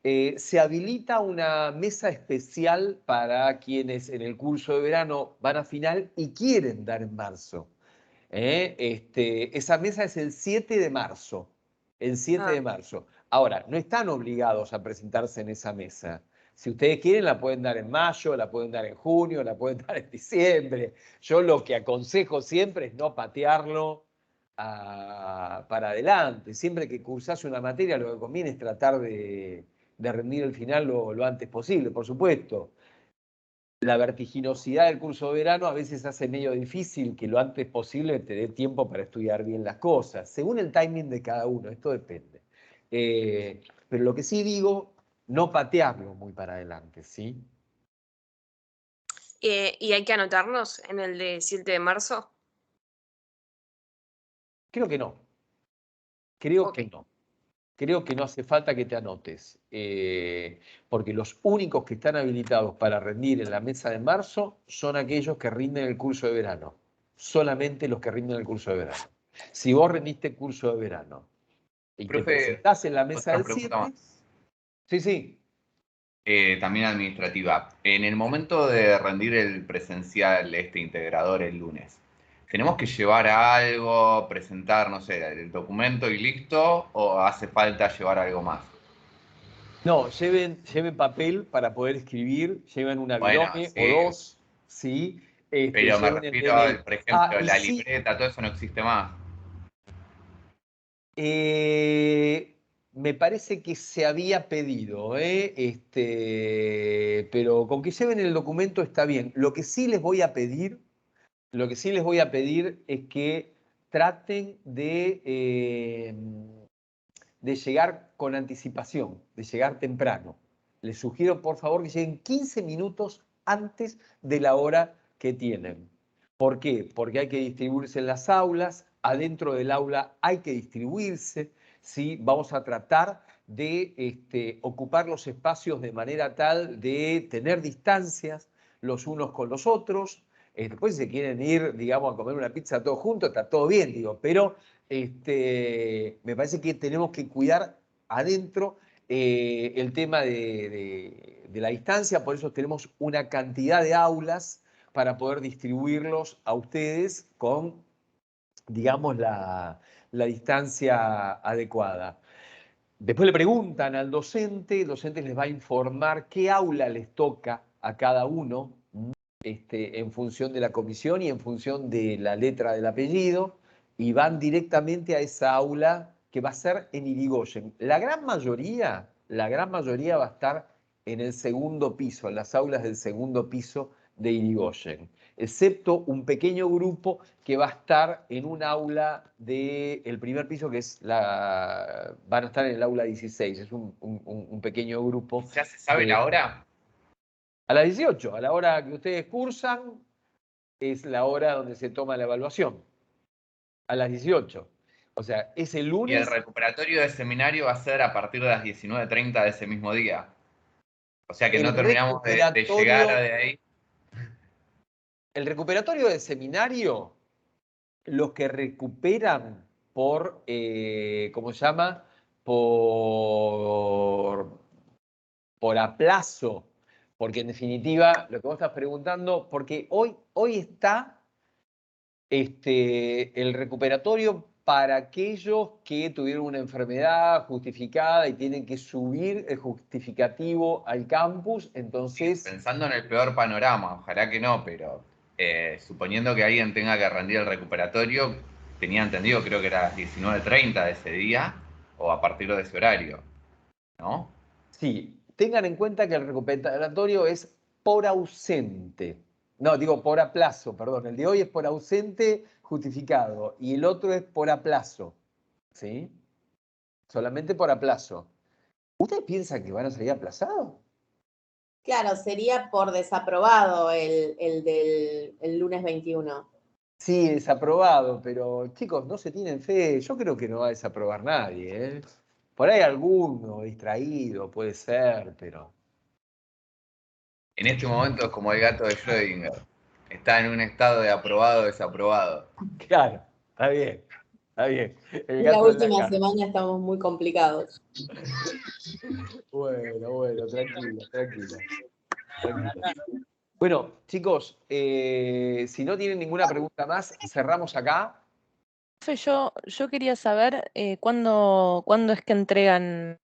se habilita una mesa especial para quienes en el curso de verano van a final y quieren dar en marzo. Esa mesa es el 7 de marzo. El 7 de marzo. Ahora, no están obligados a presentarse en esa mesa. Si ustedes quieren, la pueden dar en mayo, la pueden dar en junio, la pueden dar en diciembre. Yo lo que aconsejo siempre es no patearlo para adelante. Siempre que cursás una materia, lo que conviene es tratar de rendir el final lo antes posible, por supuesto. La vertiginosidad del curso de verano a veces hace medio difícil que lo antes posible te dé tiempo para estudiar bien las cosas, según el timing de cada uno, esto depende. Pero lo que sí digo, no patearlo muy para adelante, ¿sí? ¿Y hay que anotarnos en el de 7 de marzo? Creo que no. Creo Ok. que no. Creo que no hace falta que te anotes, porque los únicos que están habilitados para rendir en la mesa de marzo son aquellos que rinden el curso de verano. Solamente los que rinden el curso de verano. Si vos rendiste curso de verano y te Profe, presentás en la mesa otra del pregunta 7, más. sí, sí. También administrativa. En el momento de rendir el presencial, este integrador el lunes, ¿tenemos que llevar algo, presentar, no sé, el documento y listo? ¿O hace falta llevar algo más? No, lleven papel para poder escribir, lleven una Bueno, virome o sí, dos, ¿sí? pero me Lleven el refiero, DNI. por Ah, ejemplo, y la sí, libreta, todo eso no existe más. Me parece que se había pedido, pero con que lleven el documento está bien. Lo que sí les voy a pedir, es que traten de llegar con anticipación, de llegar temprano. Les sugiero, por favor, que lleguen 15 minutos antes de la hora que tienen. ¿Por qué? Porque hay que distribuirse en las aulas, adentro del aula hay que distribuirse, ¿sí? Vamos a tratar de ocupar los espacios de manera tal de tener distancias los unos con los otros. Después si se quieren ir, digamos, a comer una pizza todos juntos, está todo bien, digo, pero me parece que tenemos que cuidar adentro el tema de la distancia, por eso tenemos una cantidad de aulas para poder distribuirlos a ustedes con, digamos, la distancia adecuada. Después le preguntan al docente, el docente les va a informar qué aula les toca a cada uno, en función de la comisión y en función de la letra del apellido, y van directamente a esa aula que va a ser en Irigoyen. La gran mayoría va a estar en el segundo piso, en las aulas del segundo piso de Irigoyen, excepto un pequeño grupo que va a estar en un aula del primer piso, que es van a estar en el aula 16, es un pequeño grupo. ¿Ya se sabe la hora? A las 18, a la hora que ustedes cursan, es la hora donde se toma la evaluación, a las 18. O sea, es el Y el lunes. recuperatorio de seminario va a ser a partir de las 19:30 de ese mismo día. O sea que El no terminamos de recuperatorio- llegar de ahí. El recuperatorio de seminario, los que recuperan por, ¿cómo se llama? Por aplazo. Porque en definitiva, lo que vos estás preguntando, porque hoy está el recuperatorio para aquellos que tuvieron una enfermedad justificada y tienen que subir el justificativo al campus, entonces... Pensando en el peor panorama, ojalá que no, pero suponiendo que alguien tenga que rendir el recuperatorio, tenía entendido, creo que era a las 19:30 de ese día, o a partir de ese horario, ¿no? Sí, tengan en cuenta que el recuperatorio es por ausente. No, digo por aplazo, perdón. El de hoy es por ausente justificado y el otro es por aplazo. ¿Sí? Solamente por aplazo. ¿Ustedes piensan que van a salir aplazados? Claro, sería por desaprobado el del lunes 21. Sí, desaprobado, pero chicos, no se tienen fe. Yo creo que no va a desaprobar nadie, ¿eh? Por ahí alguno distraído, puede ser, pero... En este momento es como el gato de Schrödinger. Está en un estado de aprobado o desaprobado. Claro, está bien, está bien. El En la gato en la última casa. semana estamos muy complicados. Bueno, tranquila. Bueno, chicos, si no tienen ninguna pregunta más, cerramos acá. Profe, yo quería saber cuándo es que entregan